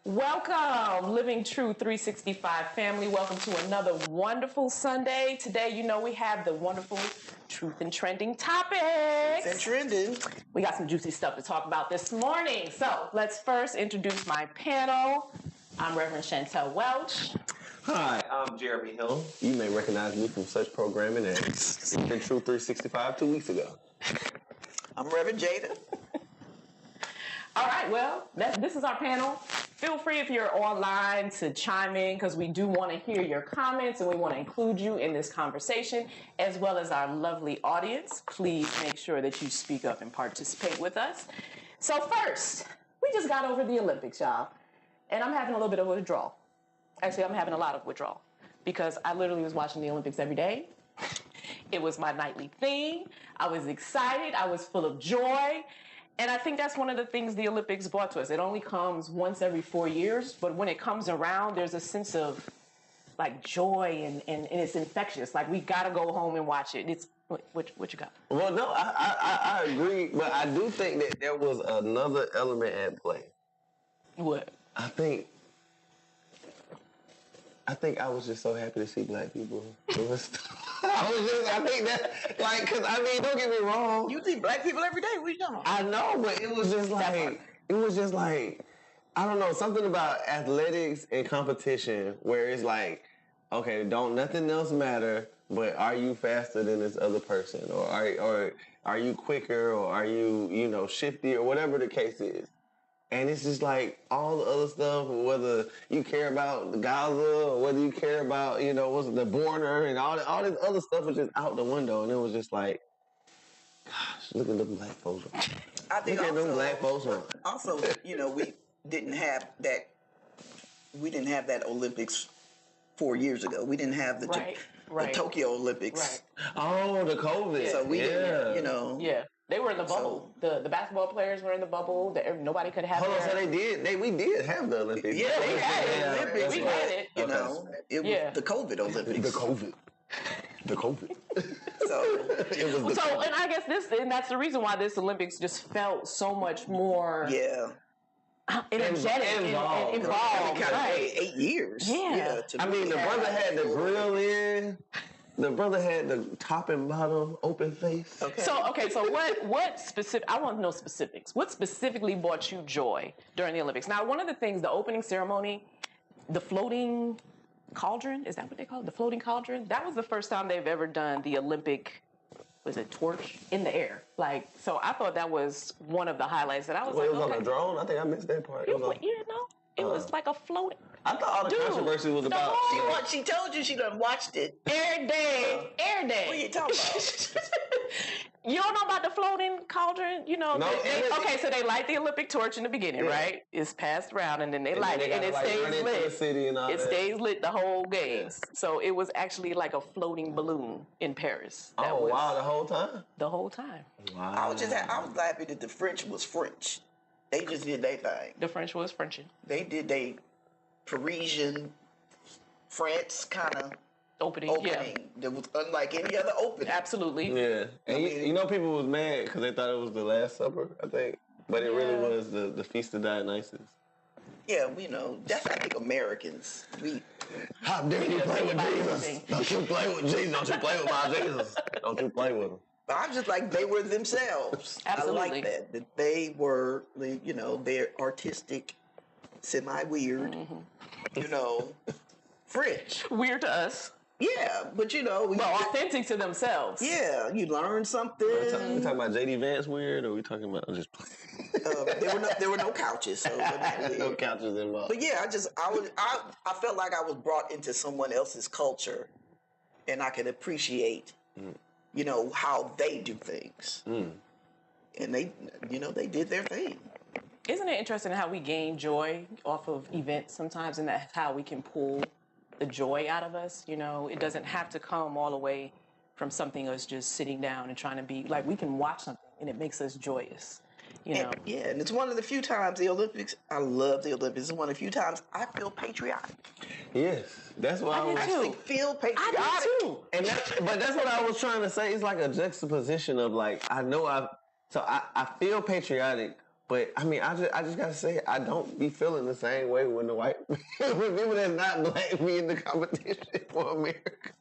Welcome, Living True 365 family. Welcome to another wonderful Sunday. Today, we have the wonderful truth and trending topics. And trending. We got some juicy stuff to talk about this morning. So let's first introduce my panel. I'm Reverend Chantel Welch. Hi, I'm Jeremy Hill. You may recognize me from such programming as Living True 365 2 weeks ago. I'm Reverend Jada. All right, well, this is our panel. Feel free if you're online to chime in because we do want to hear your comments and we want to include you in this conversation as well as our lovely audience. Please make sure that you speak up and participate with us. So first, we just got over the Olympics, y'all, and I'm having a little bit of withdrawal. Actually, I'm having a lot of withdrawal because I literally was watching the Olympics every day. It was my nightly thing. I was excited. I was full of joy. And I think that's one of the things the Olympics brought to us. It only comes once every 4 years, but when it comes around, there's a sense of like joy and it's infectious. Like we gotta go home and watch it. It's what you got? Well, no, I agree, but I do think that there was another element at play. What? I think I was just so happy to see black people. I think that, like, because, I mean, don't get me wrong. You see black people every day. What you talking about? I know, but it was just like, I don't know, something about athletics and competition where it's like, okay, don't nothing else matter, but are you faster than this other person? Or are you quicker? Or are you, shifty? Or whatever the case is. And it's just like all the other stuff, whether you care about the Gaza or whether you care about, what's the border and all this other stuff was just out the window. And it was just like, gosh, look at them black folks. I think look at them black folks. Also, we didn't have that Olympics 4 years ago. We didn't have the Tokyo Olympics. Right. Oh, the COVID. So we didn't, Yeah. They were in the bubble. So, the basketball players were in the bubble. Nobody could have. Hold on, so we did have the Olympics. Yeah, they had it. Olympics. We had it. It was the COVID Olympics. The COVID. So, and I guess that's the reason why this Olympics just felt so much more. Yeah. Energetic and involved. Right. 8 years. Yeah. The brother had the grill in. The brother had the top and bottom open face. Okay. So what specific? I want to know specifics. What specifically brought you joy during the Olympics? Now, one of the things, the opening ceremony, the floating cauldron, is that what they call it? The floating cauldron? That was the first time they've ever done the Olympic, torch in the air? So I thought that was one of the highlights that I was it was on a drone? I think I missed that part. It was like a floating. I thought all the controversy was about. She told you she done watched it. Air day. What are you talking about? You don't know about the floating cauldron? No. So they light the Olympic torch in the beginning, right? It's passed around, and then they light it, and it stays lit. The city and all it stays lit the whole games. Yeah. So it was actually like a floating balloon in Paris. The whole time? The whole time. Wow. I was happy that the French was French. They just did their thing. The French was Frenchin'. They did their Parisian France kind of opening. Yeah. That was unlike any other opening. Absolutely. Yeah. And people was mad because they thought it was the Last Supper, I think. But it really was the Feast of Dionysus. Yeah, that's, I think, Americans. How dare you play with Jesus? Don't you play with Jesus. Don't you play with my Jesus. Don't you play with him. But I'm just like, they were themselves. Absolutely. I like that they were, they're artistic, semi-weird, French. Weird to us. Yeah, but authentic to themselves. Yeah, you learn something. We talking about J.D. Vance weird, or we talking about just? There were no couches, so no couches involved. But yeah, I felt like I was brought into someone else's culture, and I could appreciate, how they do things, and they did their thing. Isn't it interesting how we gain joy off of events sometimes, and that's how we can pull the joy out of us? It doesn't have to come all the way from something us just sitting down and trying to be like, we can watch something and it makes us joyous. And it's one of the few times the Olympics, I love the Olympics, it's one of the few times I feel patriotic. Yes, that's what I actually feel patriotic. I do too. But that's what I was trying to say. It's like a juxtaposition of like, I feel patriotic, But I mean, I just gotta say, I don't be feeling the same way when the white when people that's not black be in the competition for America.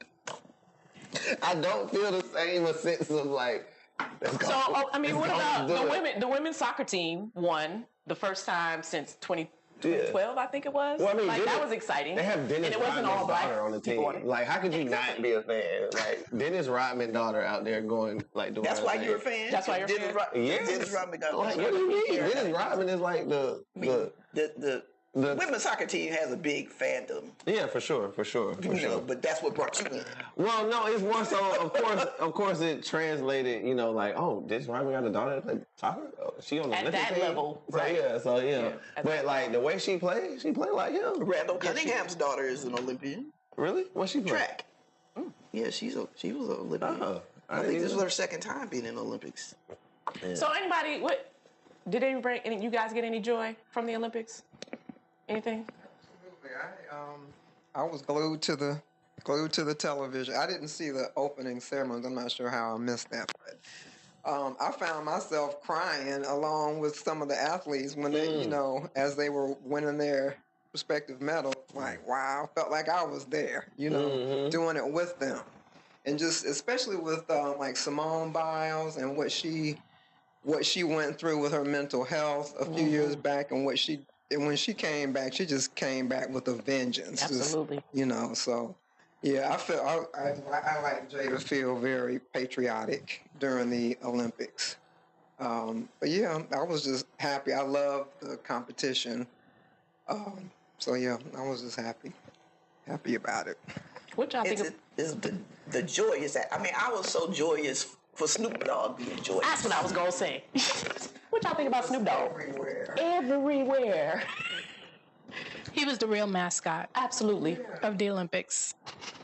I don't feel the same a sense of like. So I mean, what about the women? The women's soccer team won the first time since 2012, I think it was. Well, I mean, that was exciting. They have Dennis and it wasn't all Rodman's black daughter on the team. Like, how could you not be a fan? Like, Dennis Rodman's daughter out there going, like, doing That's why you're a fan? That's why you're a fan? Yes. Dennis Rodman got Like, what do you mean? Dennis Rodman is like the women's soccer team has a big fandom. Yeah, for sure. But that's what brought you in. Well, no, it's more so. Of course, it translated. You know, like, oh, this Rodman got a daughter that plays soccer. Oh, she on the at that team? level, So right? Yeah. But like the way she played like him. Randall Cunningham's daughter is an Olympian. Really? What she play? Track. Yeah, she was an Olympian. Oh, I think this was her second time being in the Olympics. Yeah. So anybody, what did you guys get any joy from the Olympics? Anything? I was glued to the television. I didn't see the opening ceremonies. I'm not sure how I missed that, but I found myself crying along with some of the athletes when they, as they were winning their respective medals. Like, wow, felt like I was there, doing it with them, and just especially with like Simone Biles and what she went through with her mental health a few years back, and when she came back, she just came back with a vengeance. Absolutely. Just, so yeah, I like Jay to feel very patriotic during the Olympics. But yeah, I was just happy. I love the competition. So yeah, I was just happy about it. Which I think is the joy is that. I mean, I was so joyous for Snoop Dogg being joyous. That's what I was gonna say. What y'all think about Snoop Dogg? Everywhere. He was the real mascot. Absolutely. Of the Olympics,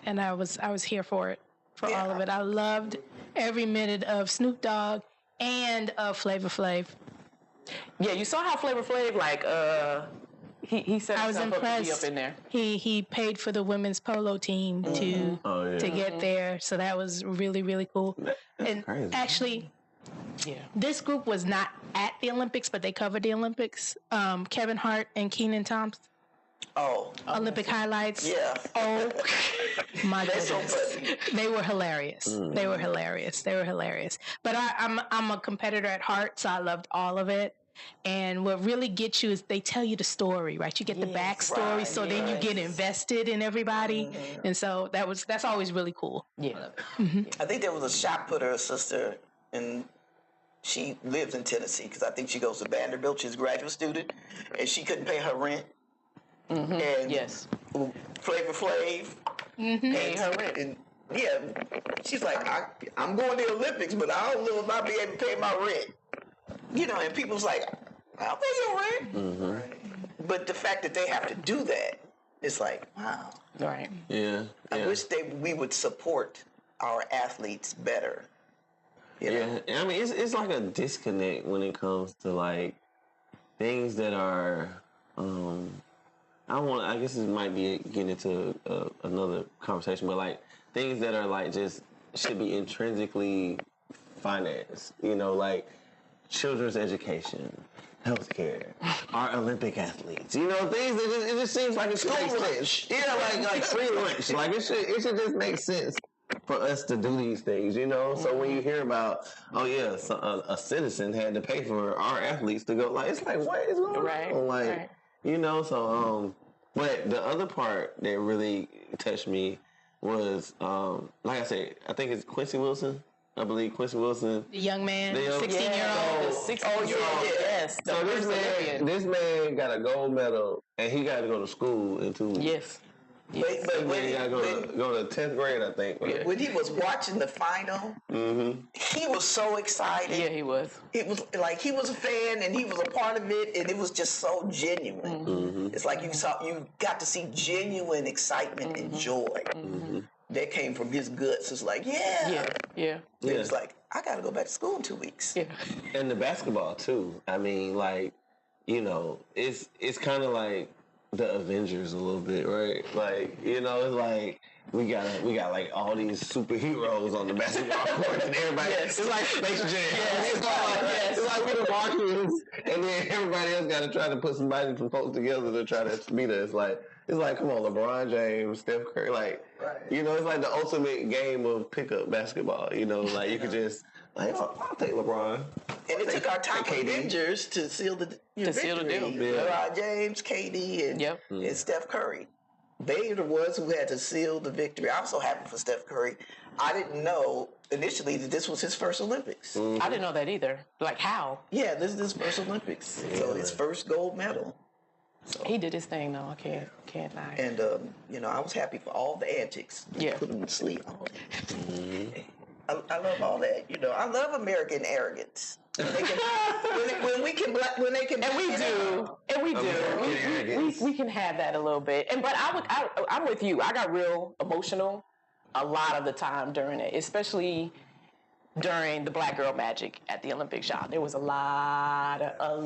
and I was here for it, all of it. I loved every minute of Snoop Dogg and of Flavor Flav. Yeah, you saw how Flavor Flav he set I was himself impressed. up to be up in there. He paid for the women's polo team to get there, so that was really, really cool. And crazy. actually, this group was not at the Olympics, but they covered the Olympics. Kevin Hart and Kenan Thompson. Olympic highlights. Yeah. Oh my goodness. So funny. They were hilarious. They were hilarious. But I'm a competitor at heart, so I loved all of it. And what really gets you is they tell you the story, right? You get the backstory, so then you get invested in everybody. And so that's always really cool. Yeah. I think there was a shot putter sister, and she lives in Tennessee because I think she goes to Vanderbilt. She's a graduate student, and she couldn't pay her rent. And Flavor Flav paid her rent. And she's like, I'm going to the Olympics, but I don't know if I'll be able to pay my rent. And people's like, I'll pay your rent. But the fact that they have to do that, it's like, wow. Right. Yeah. I wish we would support our athletes better. Yeah. I mean, it's like a disconnect when it comes to like things that are. I guess it might be getting into another conversation, but like things that are like just should be intrinsically financed. Like children's education, healthcare, our Olympic athletes. Things that it just seems like it should make sense. Yeah, like free lunch. Like it should just make sense for us to do these things. So when you hear about, a citizen had to pay for our athletes to go, like it's like what is going on? Like but the other part that really touched me was like I said, I think it's Quincy Wilson. I believe Quincy Wilson. The young man, 16-year-old. The 16-year-old. Yes. So this man got a gold medal, and he got to go to school in 2 weeks. Yes. But when he got to go to 10th grade, I think. When he was watching the final, he was so excited. Yeah, he was. It was like he was a fan and he was a part of it, and it was just so genuine. It's like you got to see genuine excitement and joy that came from his guts. It's like, It was like, I got to go back to school in 2 weeks. Yeah. And the basketball too. I mean, like, it's kind of like the Avengers a little bit, right? Like, it's like we got like all these superheroes on the basketball court, and everybody. Yes. It's like Space Jam. It's like we're the Martians, and then everybody else got to try to put some folks together to try to beat us. It's like, come on, LeBron James, Steph Curry, it's like the ultimate game of pickup basketball. You could just I'll take LeBron. And it took our top Avengers to seal the victory. deal. LeBron James, KD, and Steph Curry. They are the ones who had to seal the victory. I'm so happy for Steph Curry. I didn't know initially that this was his first Olympics. I didn't know that either. Like how? Yeah, this is his first Olympics. So his first gold medal. So he did his thing though. I can't lie. And I was happy for all the antics. Yeah. Put him to sleep. I love all that. I love American arrogance. When they can, and we do. We can have that a little bit. But I'm with you. I got real emotional a lot of the time during it, especially during the Black Girl Magic at the Olympics. Y'all, there was a lot of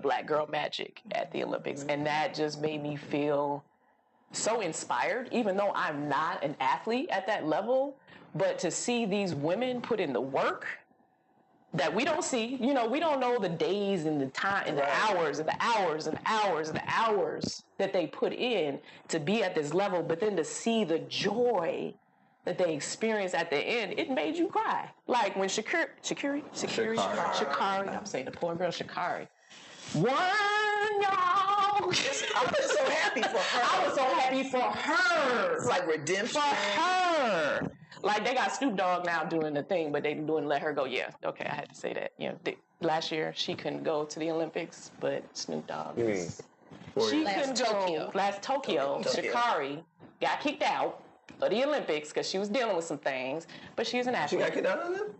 Black Girl Magic at the Olympics, and that just made me feel so inspired, even though I'm not an athlete at that level. But to see these women put in the work that we don't see, we don't know the days and the time and the hours and the hours and the hours and the hours that they put in to be at this level, but then to see the joy that they experience at the end, it made you cry. Like when Shakari, I'm saying the poor girl Shakari, won, y'all. I'm just so happy for her. I was so happy for her. It's like redemption. For her. Like, they got Snoop Dogg now doing the thing, but they doing let her go. Yeah, okay, I had to say that. Last year, she couldn't go to the Olympics, but Snoop Dogg. She couldn't go. Last Tokyo, Shakari got kicked out of the Olympics because she was dealing with some things, but she's an athlete. She got kicked out of them?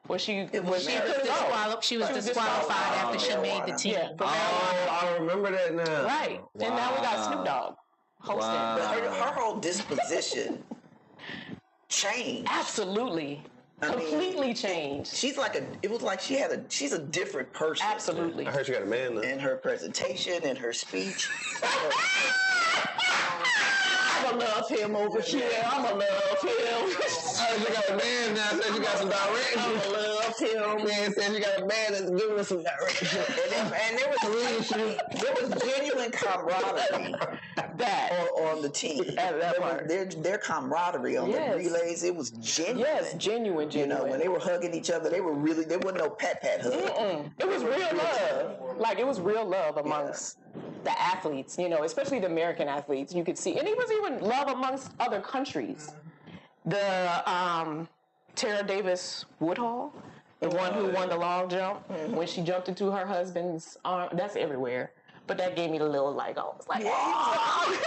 Well, she was disqualified after she made the team. Yeah, I remember that now. right. Wow. And now we got Snoop Dogg hosting. Wow. But her whole disposition changed. Absolutely. Completely changed. She's she's a different person. Absolutely. I heard she got a man now. In her presentation, in her speech. I'ma love him over here. I'ma love him. You got a man now. Said you got some direction. I'ma love him. Man said you got a man that's giving us some direction. and there was genuine camaraderie on the team. Their camaraderie on the relays, it was genuine. Yes, genuine. When they were hugging each other, there wasn't no pat hug. It was real love. Like, it was real love amongst the athletes, especially the American athletes. You could see, and it was even love amongst other countries. The Tara Davis Woodhull, the one who won the long jump, when she jumped into her husband's arm, that's everywhere. But that gave me the little I was like, oh.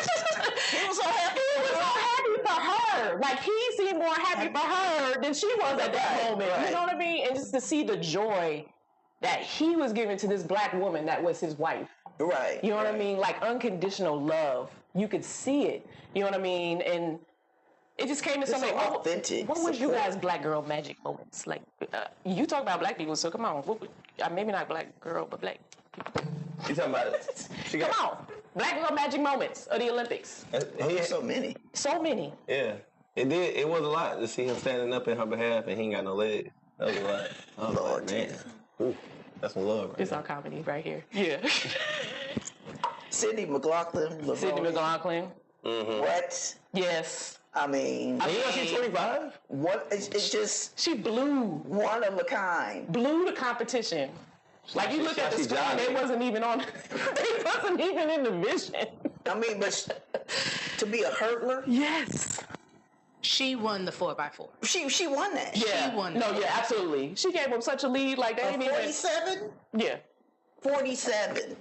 He was so happy. He was so happy for her. Like, he seemed more happy for her than she was at that moment. Right. You know what I mean? And just to see the joy that he was giving to this black woman that was his wife. Right. You know what I mean? Like, unconditional love. You could see it. You know what I mean? And it just came to something authentic. What was you guys' Black Girl Magic moments? Like, you talk about black people, so come on. Maybe not black girl, but black people. You talking about it? Come on. Black Girl Magic moments of the Olympics. He had so many. So many. Yeah. It was a lot to see him standing up in her behalf and he ain't got no legs. That was a lot. I was like, man. Ooh, that's some love right It's our comedy right here. Yeah. Sydney McLaughlin. Mm-hmm. What? Yes. I mean, she's 25. What? It's just she blew, one of a kind. Blew the competition. Like, you look at the screen, they wasn't even on. They wasn't even in the vision. I mean, but to be a hurdler, yes. She won the 4x4. She won that. Yeah. She won. No, yeah, absolutely. She gave him such a lead, like that. 47. Yeah. 47.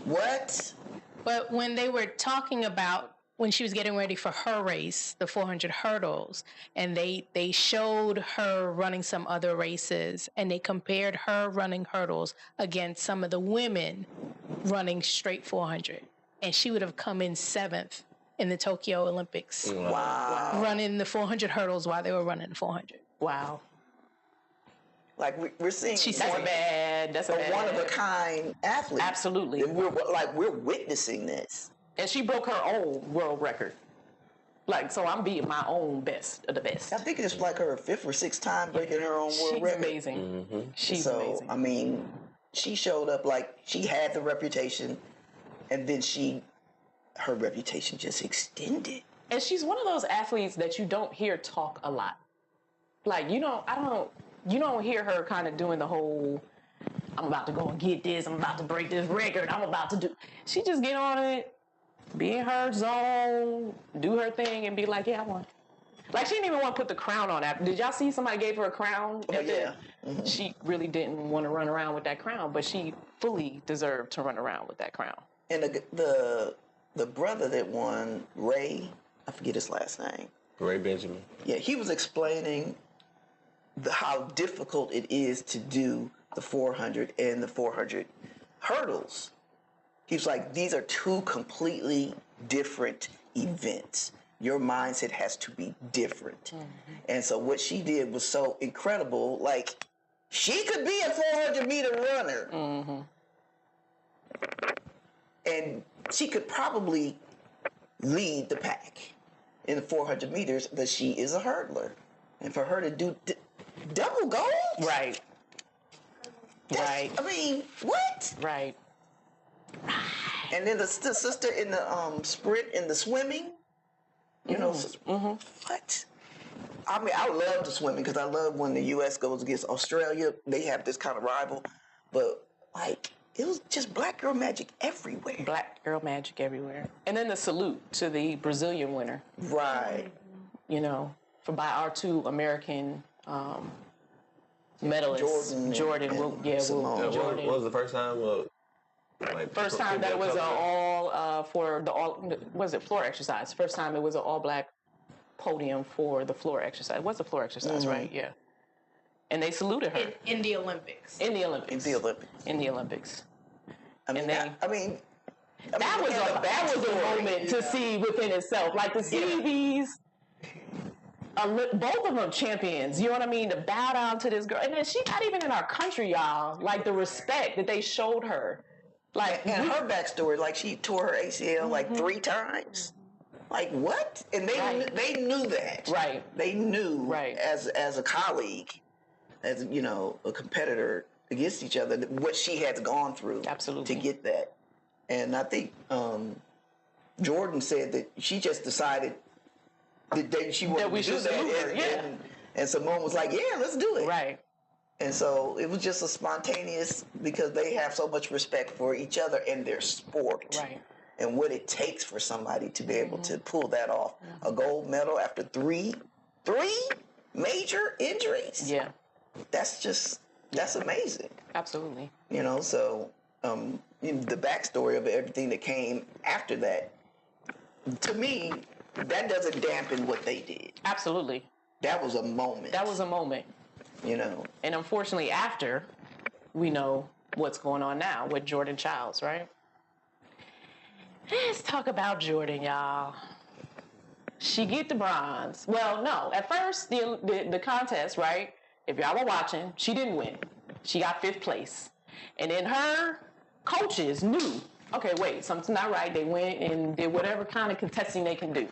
What? But when they were talking about when she was getting ready for her race, the 400 hurdles, and they showed her running some other races, and they compared her running hurdles against some of the women running straight 400, and she would have come in 7th in the Tokyo Olympics. Wow. Running the 400 hurdles while they were running the 400. Wow. Like, we're seeing That's a one of a kind athlete. Absolutely. And we're witnessing this. And she broke her own world record. Like, so I'm beating my own best of the best. I think it's like her 5th or 6th time breaking her own world She's record. amazing. She's amazing. I mean, she showed up like she had the reputation, and then her reputation just extended. And she's one of those athletes that you don't hear talk a lot. Like, you don't hear her kind of doing the whole, I'm about to go and get this, I'm about to break this record, I'm about to do. She just get on it, be in her zone, do her thing, and be like, yeah, I won. Like, she didn't even want to put the crown on after. Did y'all see somebody gave her a crown? Oh, yeah. She really didn't want to run around with that crown, but she fully deserved to run around with that crown. And the brother that won, Ray, I forget his last name. Ray Benjamin. Yeah, he was explaining how difficult it is to do the 400 and the 400 hurdles. He was like, these are two completely different events. Your mindset has to be different. And so what she did was so incredible. Like, she could be a 400-meter runner. And she could probably lead the pack in the 400 meters, but she is a hurdler. And for her to do double gold? Right. Right. I mean, what? Right. And then the sister in the sprint in the swimming, you know, what? I mean, I love the swimming because I love when the U.S. goes against Australia. They have this kind of rival. But, like, it was just black girl magic everywhere. Black girl magic everywhere. And then the salute to the Brazilian winner. Right. You know, by our 2 American medalists. Jordan. Simone. Jordan. What was the first time? First time that it was was it floor exercise? First time it was an all black podium for the floor exercise. It was a floor exercise, right? Yeah. And they saluted her. In the Olympics. In the Olympics. I mean, that was a moment to see within itself. Like, to see these, both of them champions, you know what I mean? To bow down to this girl. And then she's not even in our country, y'all. Like, the respect that they showed her. Like, and her backstory, like, she tore her ACL like 3 times. Like, what? And they knew that. Right. They knew as a colleague, as, you know, a competitor against each other, what she had gone through to get that. And I think Jordan said that she just decided that she wanted to do that. And Simone was like, yeah, let's do it. Right. And so it was just a spontaneous, because they have so much respect for each other and their sport. Right. And what it takes for somebody to be able to pull that off. A gold medal after three major injuries. Yeah. That's amazing. Absolutely. You know, so the backstory of everything that came after that, to me, that doesn't dampen what they did. Absolutely. That was a moment. You know. And unfortunately, after, we know what's going on now with Jordan Childs, right? Let's talk about Jordan, y'all. She get the bronze. Well, no. At first, the contest, right? If y'all were watching, she didn't win. She got 5th place. And then her coaches knew, okay, wait, something's not right. They went and did whatever kind of contesting they can do.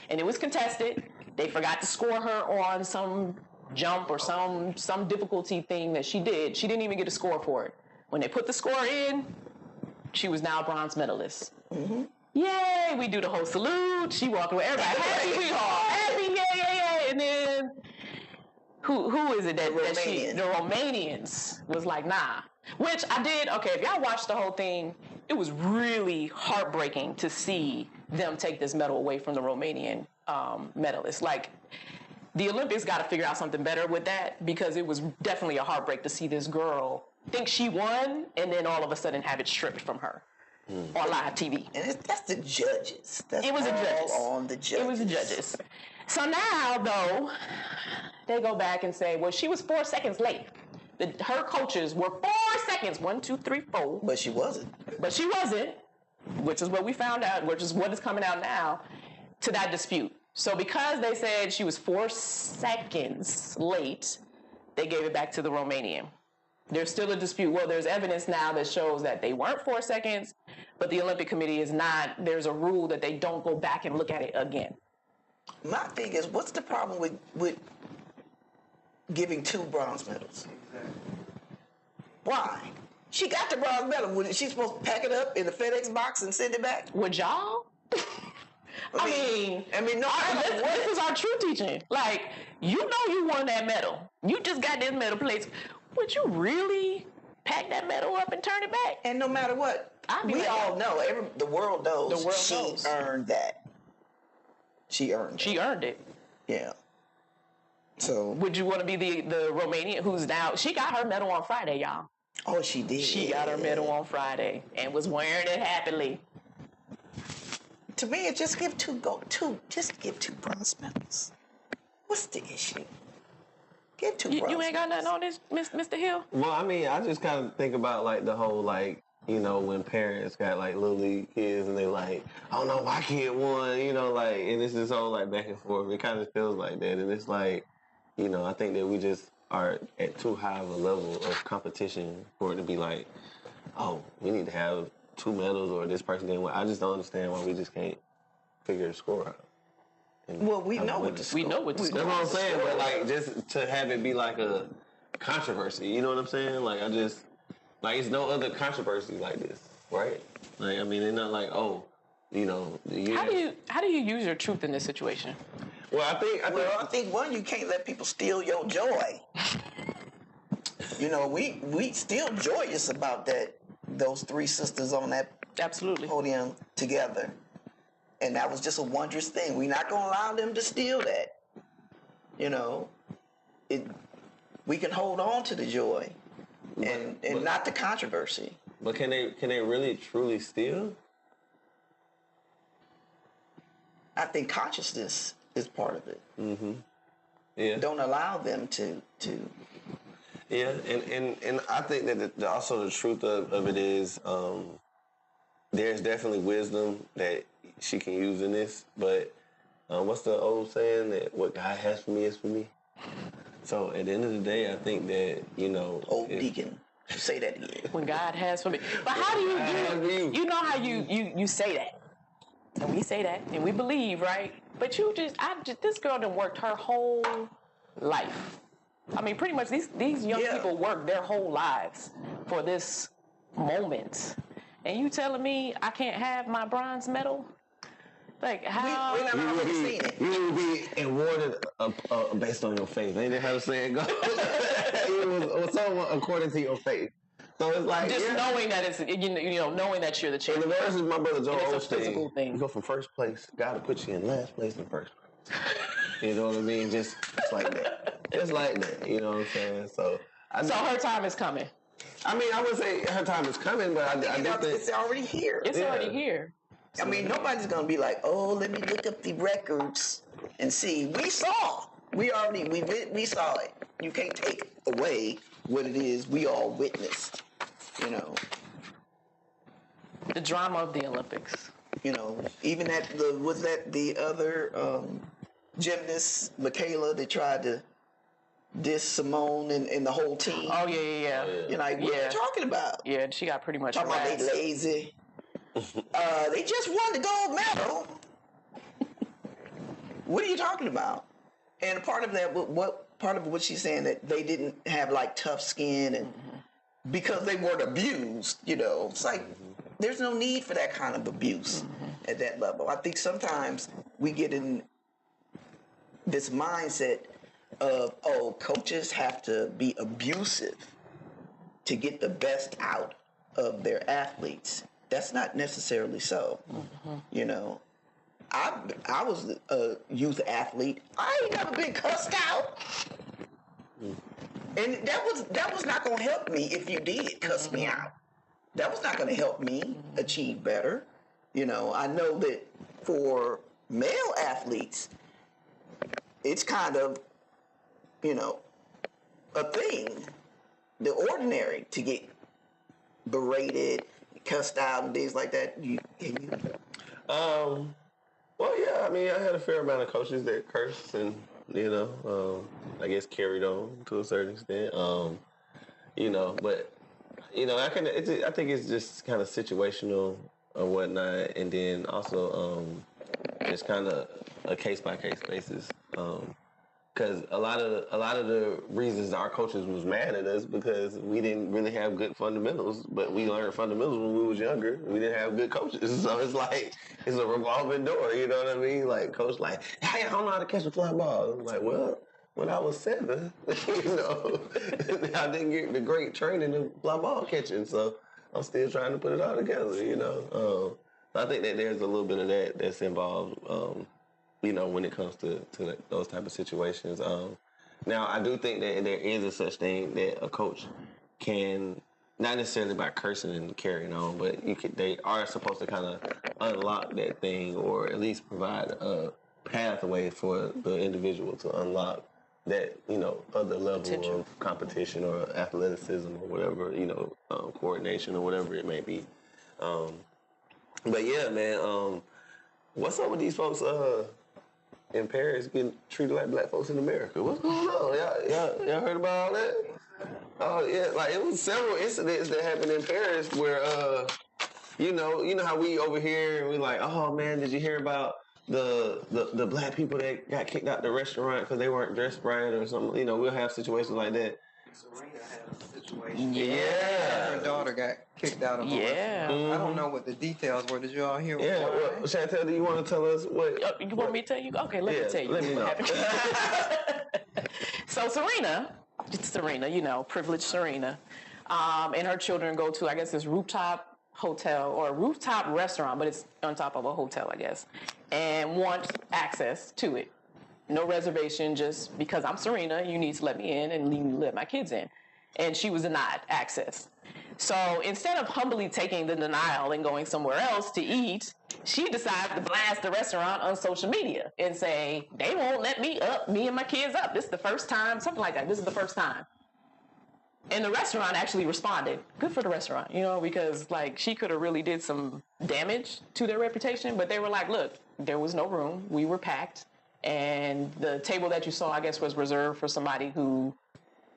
And it was contested. They forgot to score her on some jump or some difficulty thing that she did. She didn't even get a score for it. When they put the score in, she was now a bronze medalist. Yay! We do the whole salute. She walked away. Everybody happy. We all happy. Yay! And then who is it that the Romanians was like, nah. Which I did. Okay, if y'all watched the whole thing, it was really heartbreaking to see them take this medal away from the Romanian medalists. Like, the Olympics got to figure out something better with that, because it was definitely a heartbreak to see this girl think she won and then all of a sudden have it stripped from her on live TV. And that's the judges. It was the judges. On the judges. It was the judges. So now, though, they go back and say, well, she was 4 seconds late. Her coaches were 4 seconds, 1, 2, 3, 4. But she wasn't. Which is what we found out, which is what is coming out now, to that dispute. So because they said she was 4 seconds late, they gave it back to the Romanian. There's still a dispute. Well, there's evidence now that shows that they weren't 4 seconds, but the Olympic Committee is not. There's a rule that they don't go back and look at it again. My thing is, what's the problem with giving 2 bronze medals? Why? She got the bronze medal. Was she supposed to pack it up in the FedEx box and send it back? Would y'all? I mean, no. This is our true teaching. Like, you know, you won that medal. You just got this medal placed. Would you really pack that medal up and turn it back? And no matter what, we all know. The world knows. She earned that. She earned it. Yeah. So. Would you want to be the Romanian who's now? She got her medal on Friday, y'all. Oh, she did. She got her medal on Friday and was wearing it happily. To me, it just give 2 bronze medals. What's the issue? Give 2 bronze. You ain't got nothing on this, Mr. Hill? Well, I mean, I just kind of think about like the whole like, you know, when parents got like little league kids and they like, oh no, my kid won, you know, like, and it's this whole like back and forth. It kind of feels like that, and it's like, you know, I think that we just are at too high of a level of competition for it to be like, oh, we need to have 2 medals or this person didn't win. I just don't understand why we just can't figure the score out. Well, we know what the score. We know what the score. That's what I'm saying, but like just to have it be like a controversy, you know what I'm saying? Like I just like it's no other controversy like this, right? Like I mean, it's not like you know. How do you use your truth in this situation? Well, I think one, you can't let people steal your joy. You know, we still joyous about that. Those 3 sisters on that podium together. And that was just a wondrous thing. We're not going to allow them to steal that. You know, we can hold on to the joy and not the controversy. But can they really truly steal? I think consciousness is part of it. Mm-hmm. Yeah. Don't allow them to. Yeah, and I think that also the truth of it is there's definitely wisdom that she can use in this, but what's the old saying that what God has for me is for me? So at the end of the day, I think that, you know... Old deacon, say that again. When God has for me. But how do you know how you say that? And we say that, and we believe, right? But this girl done worked her whole life. I mean, pretty much these young people work their whole lives for this moment. And you telling me I can't have my bronze medal? Like, how? We're not already seeing it. You will be awarded based on your faith. Ain't that how the saying goes? It was so according to your faith. So it's like just knowing that it's knowing that you're the champion. And the verse is my brother Joe Osteen. You go from first place, God will put you in last place in first place. You know what I mean? Just like that. Just like that. You know what I'm saying? So her time is coming. I mean, I would say her time is coming, but I think it's already here. It's already here. I mean, nobody's gonna be like, oh, let me look up the records and see. We saw. We saw it. You can't take away what it is we all witnessed. You know. The drama of the Olympics. You know, even the other gymnast, Michaela, that tried to diss Simone and the whole team. Oh, yeah. You're like, what are you talking about? Yeah, she got pretty much talking about they lazy. They just won the gold medal. What are you talking about? And part of what she's saying that they didn't have like tough skin and because they weren't abused, you know. It's like there's no need for that kind of abuse at that level. I think sometimes we get in this mindset of, coaches have to be abusive to get the best out of their athletes. That's not necessarily so. You know, I was a youth athlete. I ain't never been cussed out. And that was not going to help me if you did cuss me out. That was not going to help me achieve better. You know, I know that for male athletes, it's kind of, you know, a thing, the ordinary, to get berated, cussed out, and things like that. Well, yeah, I mean, I had a fair amount of coaches that cursed and, you know, I guess carried on to a certain extent. you know, but you know, I think it's just kind of situational or whatnot, and then also it's kind of a case by case basis. Because a lot of the reasons our coaches was mad at us because we didn't really have good fundamentals, but we learned fundamentals when we was younger. We didn't have good coaches, so it's like it's a revolving door. You know what I mean? Like coach, like, hey, I don't know how to catch a fly ball. I'm like, well, when I was 7, you know, I didn't get the great training of fly ball catching, so I'm still trying to put it all together. You know, I think that there's a little bit of that's involved. You know, when it comes to those type of situations. Now, I do think that there is a such thing that a coach can, not necessarily by cursing and carrying on, but they are supposed to kind of unlock that thing or at least provide a pathway for the individual to unlock that, you know, other level of competition or athleticism or whatever, you know, coordination or whatever it may be. But yeah, man, what's up with these folks in Paris getting treated like black folks in America? What's going on? Y'all heard about all that? Oh yeah, like it was several incidents that happened in Paris where you know how we over here and we like, oh man, did you hear about the black people that got kicked out the restaurant because they weren't dressed right or something? You know, we'll have situations like that. Serena had a situation. Yeah. Her daughter got kicked out of a restaurant. Mm-hmm. I don't know what the details were. Did you all hear? Yeah. Well, Chantel, do you want to tell us what? You want me to tell you? Okay, let me tell you. Let me know. So Serena, you know, privileged Serena, and her children go to, I guess, this rooftop hotel or rooftop restaurant, but it's on top of a hotel, I guess, and want access to it. No reservation, just because I'm Serena, you need to let me in and let my kids in. And she was denied access. So instead of humbly taking the denial and going somewhere else to eat, she decided to blast the restaurant on social media and say, they won't let me and my kids up. This is the first time, something like that. This is the first time. And the restaurant actually responded. Good for the restaurant, you know, because like she could have really did some damage to their reputation. But they were like, look, there was no room. We were packed. And the table that you saw, I guess, was reserved for somebody who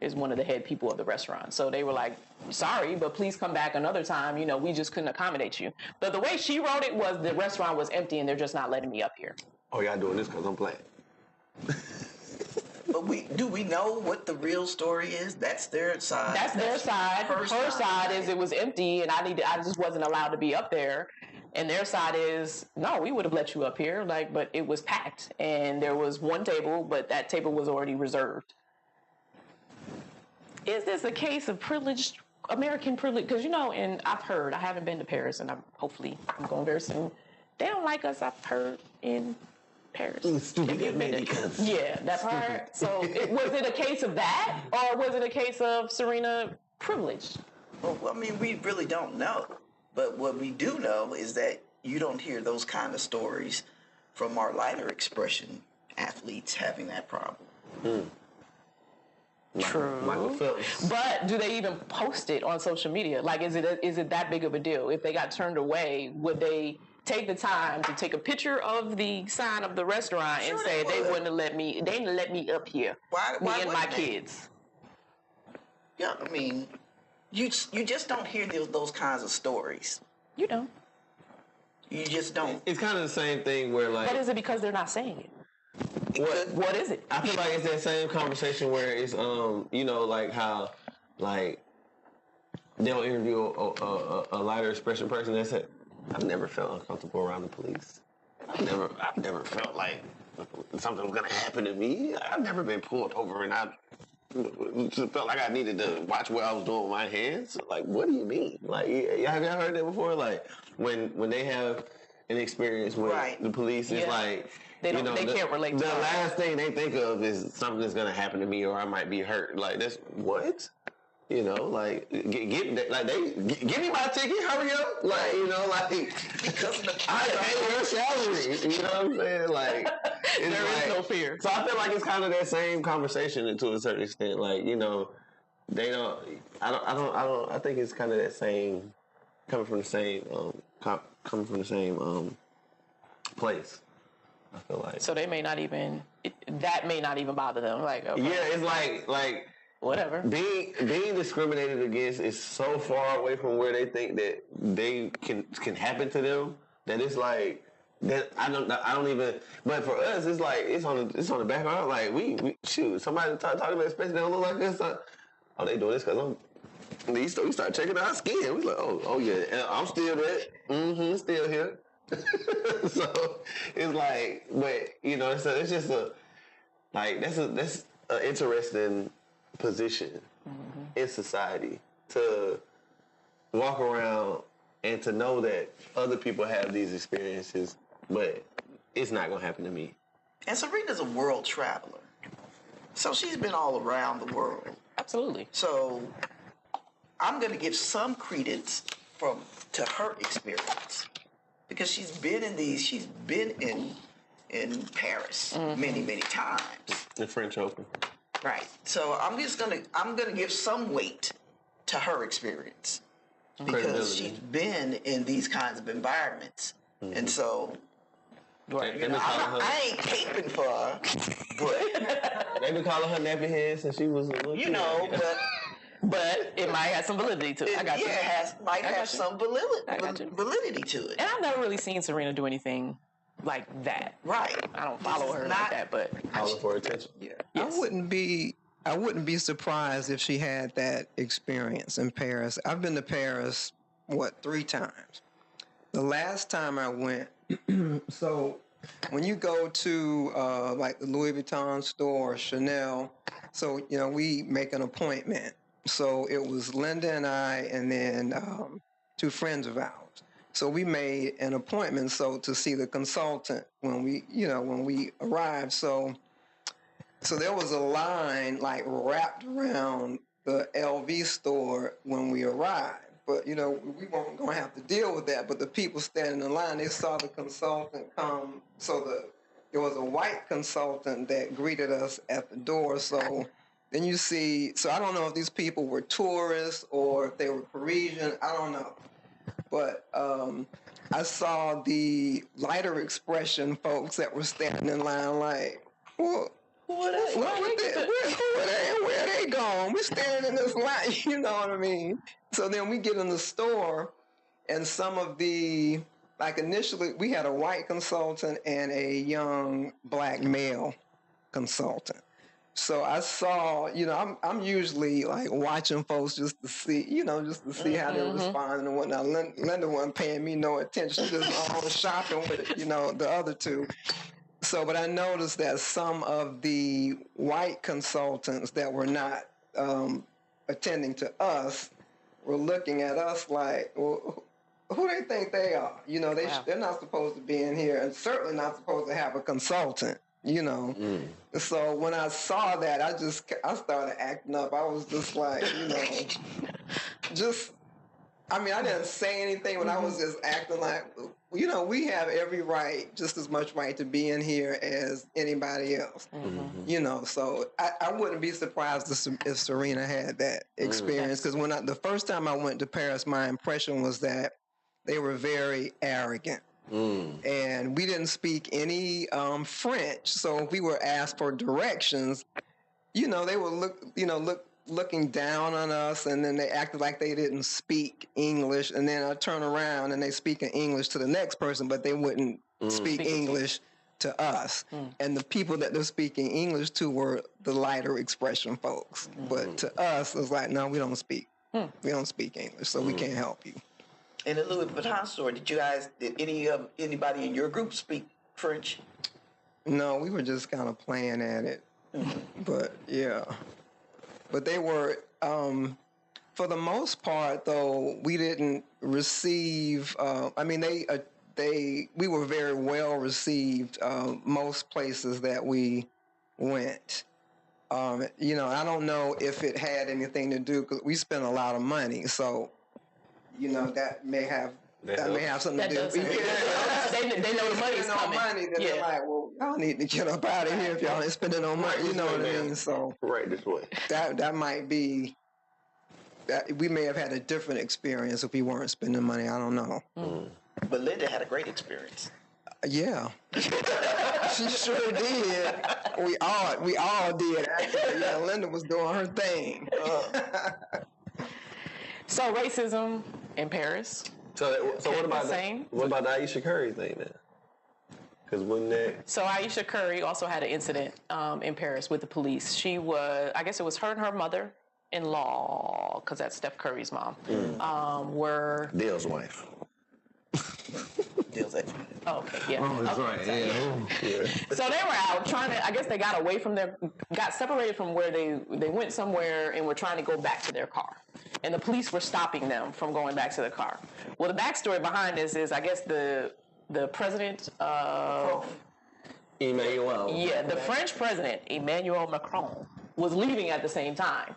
is one of the head people of the restaurant. So they were like, sorry, but please come back another time. You know, we just couldn't accommodate you. But the way she wrote it was the restaurant was empty and they're just not letting me up here. Oh, y'all doing this because I'm black. But do we know what the real story is? That's their side. That's their side. Her side is it was empty and I just wasn't allowed to be up there. And their side is, no, we would have let you up here, but it was packed. And there was one table, but that table was already reserved. Is this a case of privileged, American privilege? Because, you know, and I've heard, I haven't been to Paris, and I'm going very soon. They don't like us, I've heard, in Paris. Stupid Americans. Yeah, that part. So was it a case of that, or was it a case of Serena privileged? Well, I mean, we really don't know. But what we do know is that you don't hear those kind of stories from our lighter expression athletes having that problem. True. Michael Phelps. But do they even post it on social media? Like, is it that big of a deal? If they got turned away, would they take the time to take a picture of the sign of the restaurant and say they didn't let me up here? Why me and my they? kids. Yeah, I mean, you just don't hear those kinds of stories. You don't. You just don't. It's kind of the same thing where like. But is it because they're not saying it? What is it? I feel like it's that same conversation where it's you know, like how like they'll interview a lighter expression person that said, I've never felt uncomfortable around the police. I've never felt like something was gonna happen to me. I've never been pulled over and I just felt like I needed to watch what I was doing with my hands. Like, what do you mean? Like, have y'all heard that before? Like, when they have an experience with the police, it's like they can't relate to the that. last thing they think of is something's gonna happen to me or I might be hurt. Like, that's what? You know, like give me my ticket, hurry up. Like, you know, like I pay your salary. You know what I'm saying? Like there is no fear. So I feel like it's kind of that same conversation to a certain extent. Like, you know, they don't. I think it's kind of that same coming from the same place. I feel like so they may not even that may not even bother them. Like, okay. Yeah, it's like whatever. Being discriminated against is so far away from where they think that they can happen to them that it's like that I don't even. But for us, it's like it's on the background. Like we shoot somebody talking about especially they don't look like this. Oh, they doing this because we start checking our skin. We like, oh yeah, and I'm still there. Still here. So it's like, but you know, it's just that's an interesting position in society to walk around and to know that other people have these experiences, but it's not gonna happen to me. And Serena's a world traveler, so she's been all around the world. Absolutely. So I'm gonna give some credence to her experience because she's been in Paris many times. The French Open. Right. So I'm gonna give some weight to her experience because she's been in these kinds of environments, and so I ain't caping for her, but they been calling her nappy head since she was a little kid. But it might have some validity to it. I got you. It might have some validity to it. And I've never really seen Serena do anything like that. Right. I don't follow her like that, but calling for attention. Yeah. Yes. I wouldn't be surprised if she had that experience in Paris. I've been to Paris 3 times. The last time I went, so when you go to like the Louis Vuitton store or Chanel, so we make an appointment. So it was Linda and I, and then 2 friends of ours. So we made an appointment to see the consultant when we arrived. So there was a line like wrapped around the LV store when we arrived. But we weren't going to have to deal with that. But the people standing in line, they saw the consultant come. So there was a white consultant that greeted us at the door. So then you see, so I don't know if these people were tourists or if they were Parisian. I don't know. But I saw the lighter expression folks that were standing in line like, well, where are they going? We're standing in this line, you know what I mean? So then we get in the store, and some of the, like initially, we had a white consultant and a young black male consultant. So I saw, I'm usually like watching folks just to see how they're responding and whatnot. Linda wasn't paying me no attention, just on shopping with, the other 2. So, but I noticed that some of the white consultants that were not attending to us were looking at us like, well, who they think they are? They're not supposed to be in here, and certainly not supposed to have a consultant. So when I saw that, I started acting up. I was just like, I didn't say anything, but I was just acting like, we have every right, just as much right to be in here as anybody else. So I wouldn't be surprised if Serena had that experience, because the first time I went to Paris, my impression was that they were very arrogant. And we didn't speak any French, so if we were asked for directions, they would looking down on us, and then they acted like they didn't speak English, and then I turn around and they speak in English to the next person, but they wouldn't speak English to us. And the people that they're speaking English to were the lighter expression folks, but to us it was like, no, we don't speak English, so we can't help you. In the Louis Vuitton store, did anybody in your group speak French? No, we were just kind of playing at it. But yeah. But they were, for the most part, though, we didn't receive, we were very well received most places that we went. I don't know if it had anything to do, because we spent a lot of money, so that may have something to do. They know the money's coming. Then they're like, well, y'all need to get up out of here if y'all ain't spending no money. You know what I mean? So right this way. That might be that we may have had a different experience if we weren't spending money. I don't know. But Linda had a great experience. Yeah. She sure did. We all did actually. Yeah, Linda was doing her thing. So racism in Paris. So what about same. What about the Aisha Curry thing then? Because when that. So Aisha Curry also had an incident in Paris with the police. She was, I guess it was her and her mother-in-law, because that's Steph Curry's mom, were... Dale's wife. Dale's ex. Oh, okay, yeah. Oh, that's right. Yeah. So they were out trying to, I guess they got away from got separated from where they went somewhere and were trying to go back to their car. And the police were stopping them from going back to the car. Well, the backstory behind this is, I guess the president of... Emmanuel. Yeah, the French president, Emmanuel Macron, was leaving at the same time.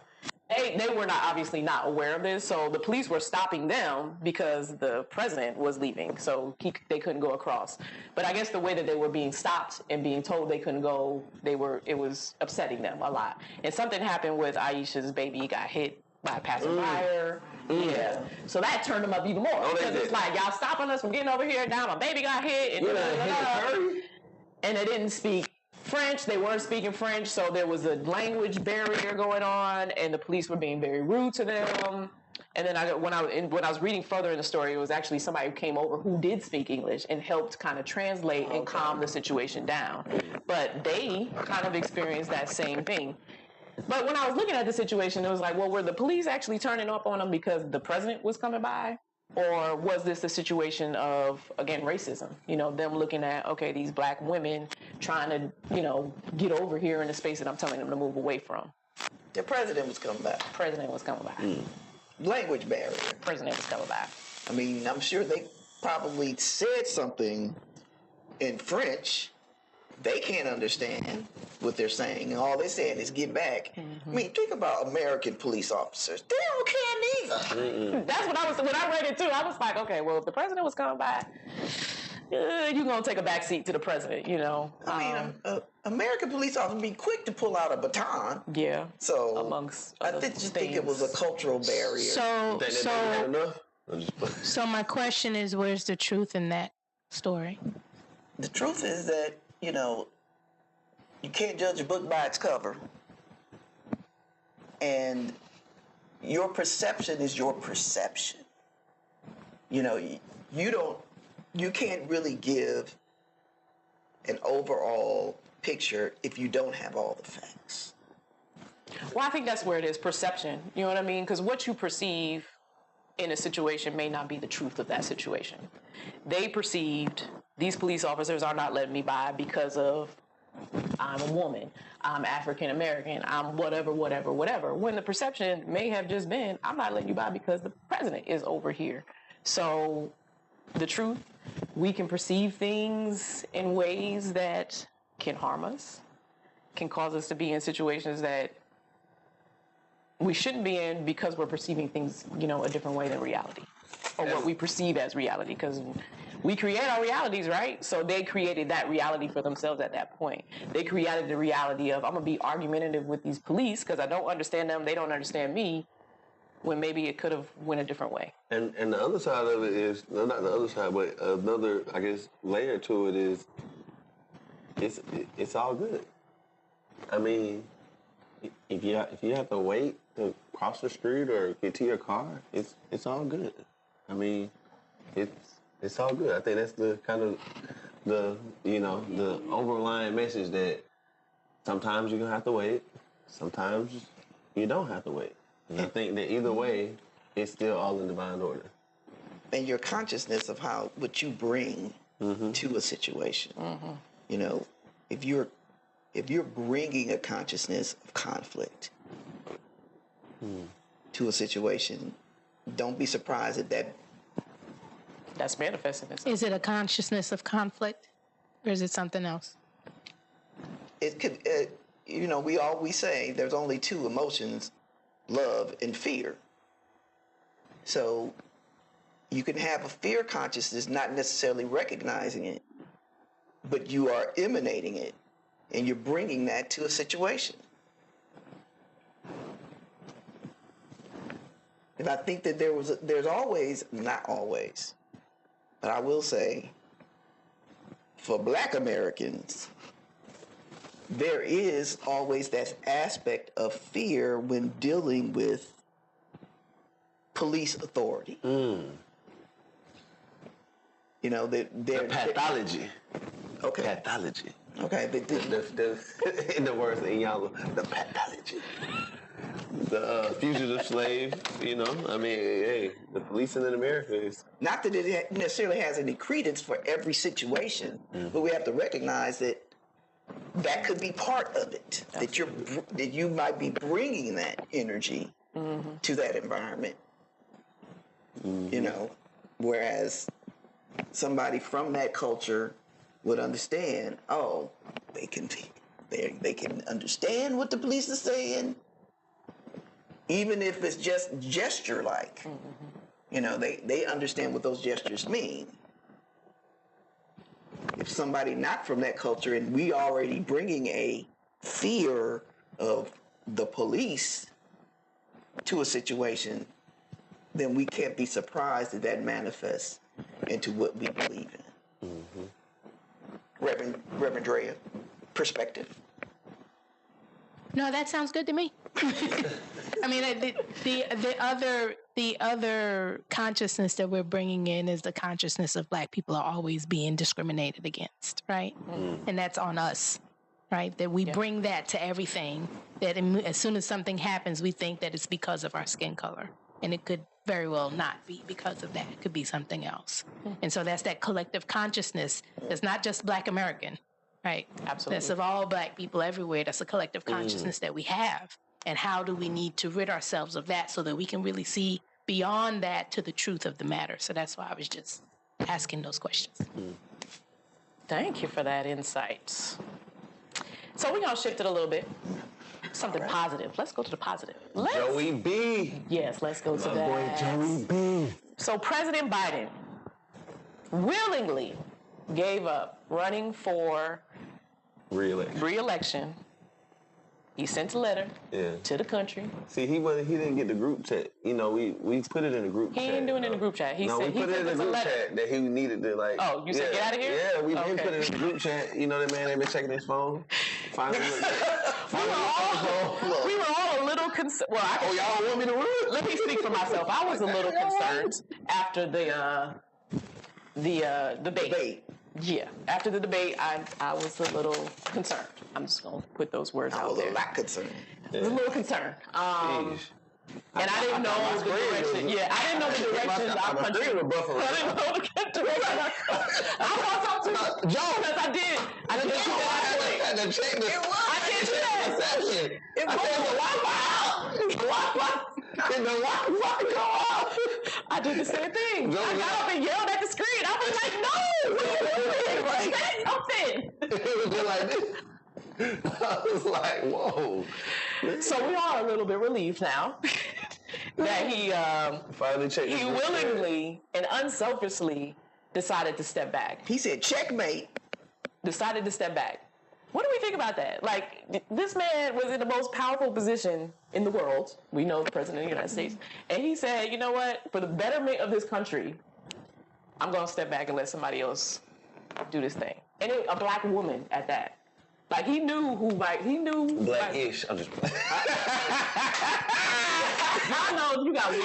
They were obviously not aware of this, so the police were stopping them because the president was leaving, so they couldn't go across. But I guess the way that they were being stopped and being told they couldn't go, it was upsetting them a lot. And something happened with Aisha's baby, got hit by a passerby. Yeah, so that turned them up even more because it's like, y'all stopping us from getting over here. Now my baby got hit, and they didn't speak French. They weren't speaking French, so there was a language barrier going on, and the police were being very rude to them. And then when I was reading further in the story, it was actually somebody who came over who did speak English and helped kind of translate and calm the situation down. But they kind of experienced that same thing. But when I was looking at the situation, it was like, well, were the police actually turning up on them because the president was coming by? Or was this a situation of, again, racism? You know, them looking at, okay, these black women trying to, you know, get over here in the space that I'm telling them to move away from. The president was coming back. President was coming by. Language barrier. President was coming by. I mean, I'm sure they probably said something in French. They can't understand what they're saying. And all they're saying is get back. I mean, think about American police officers. They don't care neither. That's when I read it too. I was like, okay, well, if the president was coming by, you're going to take a back seat to the president, you know. I mean, American police officers be quick to pull out a baton. Yeah. So amongst I just think it was a cultural barrier. So my question is, where's the truth in that story? The truth is that, you know, you can't judge a book by its cover. And your perception is your perception. You know, you can't really give an overall picture if you don't have all the facts. Well, I think that's where it is, perception. You know what I mean? Because what you perceive in a situation may not be the truth of that situation. They perceived these police officers are not letting me by because of I'm a woman, I'm African American, I'm whatever. When the perception may have just been, I'm not letting you by because the president is over here. So the truth, we can perceive things in ways that can harm us, can cause us to be in situations that we shouldn't be in because we're perceiving things, you know, a different way than reality, or what we perceive as reality, because we create our realities, right? So they created that reality for themselves at that point. They created the reality of, I'm going to be argumentative with these police because I don't understand them, they don't understand me, when maybe it could have went a different way. And the other side of it is, no, not the other side, but another, I guess, layer to it is, it's all good. I mean, if you have to wait to cross the street or get to your car, it's all good. I mean, it's all good. I think that's the kind of the overlying message that sometimes you're gonna have to wait, sometimes you don't have to wait. And I think that either way, it's still all in divine order. And your consciousness of what you bring to a situation. You know, if you're bringing a consciousness of conflict to a situation, don't be surprised at that's manifesting itself. Is it a consciousness of conflict, or is it something else? It could, we always say there's only two emotions, love and fear. So you can have a fear consciousness, not necessarily recognizing it, but you are emanating it, and you're bringing that to a situation. And I think that there's always, not always, but I will say, for Black Americans, there is always that aspect of fear when dealing with police authority. You know, The pathology. Okay. Pathology. Okay. In the words in Yama, the pathology. The fugitive slave, you know, I mean, hey, the policing in America is... Not that it necessarily has any credence for every situation, but we have to recognize that that could be part of it. That you might be bringing that energy to that environment. You know, whereas somebody from that culture would understand. Oh, they can understand what the police are saying, even if it's just gesture-like. You know, they understand what those gestures mean. If somebody not from that culture and we already bringing a fear of the police to a situation, then we can't be surprised that manifests into what we believe in. Reverend Drea, perspective. No, that sounds good to me. I mean, the other consciousness that we're bringing in is the consciousness of Black people are always being discriminated against, right? And that's on us, right? That we bring that to everything. That as soon as something happens, we think that it's because of our skin color, and it could very well not be because of that. It could be something else. And so that's that collective consciousness. That's not just Black American. Right. Absolutely. That's of all Black people everywhere. That's a collective consciousness that we have. And how do we need to rid ourselves of that so that we can really see beyond that to the truth of the matter? So that's why I was just asking those questions. Thank you for that insight. So we're going to shift it a little bit. Something positive. Let's go to the positive. Joey B. Yes, let's go to My that. boy Joey B. So President Biden willingly gave up running for re-election. He sent a letter to the country. See, he didn't get the group chat. You know, we put it in the group chat. He didn't do it in the group chat. We put it in the group chat that he needed to, like... Oh, you said get out of here? Yeah, we did put it in the group chat. You know that man that been checking his phone? Finally, we were all a little concerned. Well, y'all want me to run? Let me speak for myself. I was a little concerned after the debate. Yeah, after the debate, I was a little concerned. I'm just gonna put those words out there. I was a lot concerned. I was a little concerned. And I didn't know the direction. Yeah, I didn't know the directions our country. I didn't know the direction our country. I want to talk to Joe because I did. I did that. I did that. It was the Wi-Fi. Did the Wi-Fi go out? I did the same thing. I got up and yelled at the screen. I was like, no, say something. It was just like this. I was like, whoa. So we are a little bit relieved now that he willingly and unselfishly decided to step back. He said, checkmate. Decided to step back. What do we think about that? Like, this man was in the most powerful position in the world. We know the President of the United States. And he said, you know what? For the betterment of this country, I'm going to step back and let somebody else do this thing. And a Black woman at that. Like, he knew who, like, he knew. Black-ish. I'm just playing. I know you got one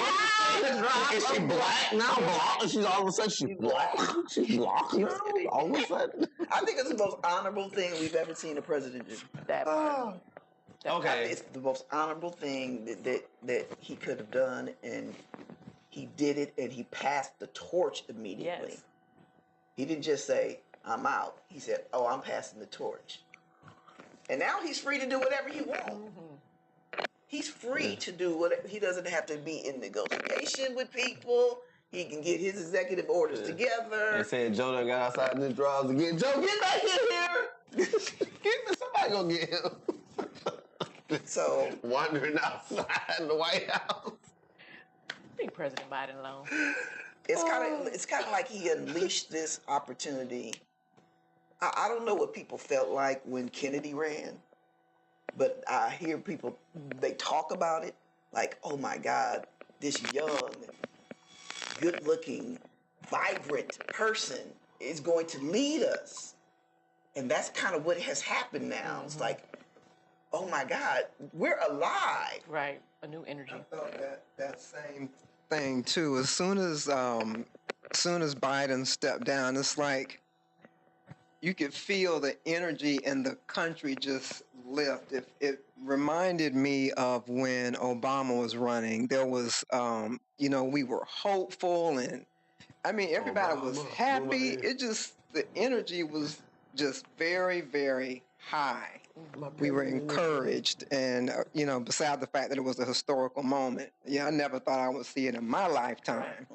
drop. Is she black now? Black? She's all of a sudden, she's black. She's black now? All of a sudden. I think it's the most honorable thing we've ever seen a president do. That part. Okay. It's the most honorable thing that he could have done, and he did it, and he passed the torch immediately. Yes. He didn't just say, I'm out. He said, oh, I'm passing the torch. And now he's free to do whatever he wants. He's free to do whatever. He doesn't have to be in negotiation with people. He can get his executive orders together. They said Joe done got outside in his drawers again. Joe, get back in here. Somebody gonna get him. So wandering outside the White House. Leave President Biden alone. it's kind of like he unleashed this opportunity. I don't know what people felt like when Kennedy ran, but I hear people, they talk about it like, oh my God, this young, good-looking, vibrant person is going to lead us And that's kind of what has happened now. It's like, oh my God, we're alive. Right. A new energy. I felt that same thing too. As soon as Biden stepped down, it's like you could feel the energy in the country just lift. It reminded me of when Obama was running. There was, we were hopeful, and I mean, everybody was happy. It just, the energy was just very, very high. We were encouraged, and beside the fact that it was a historical moment, I never thought I would see it in my lifetime.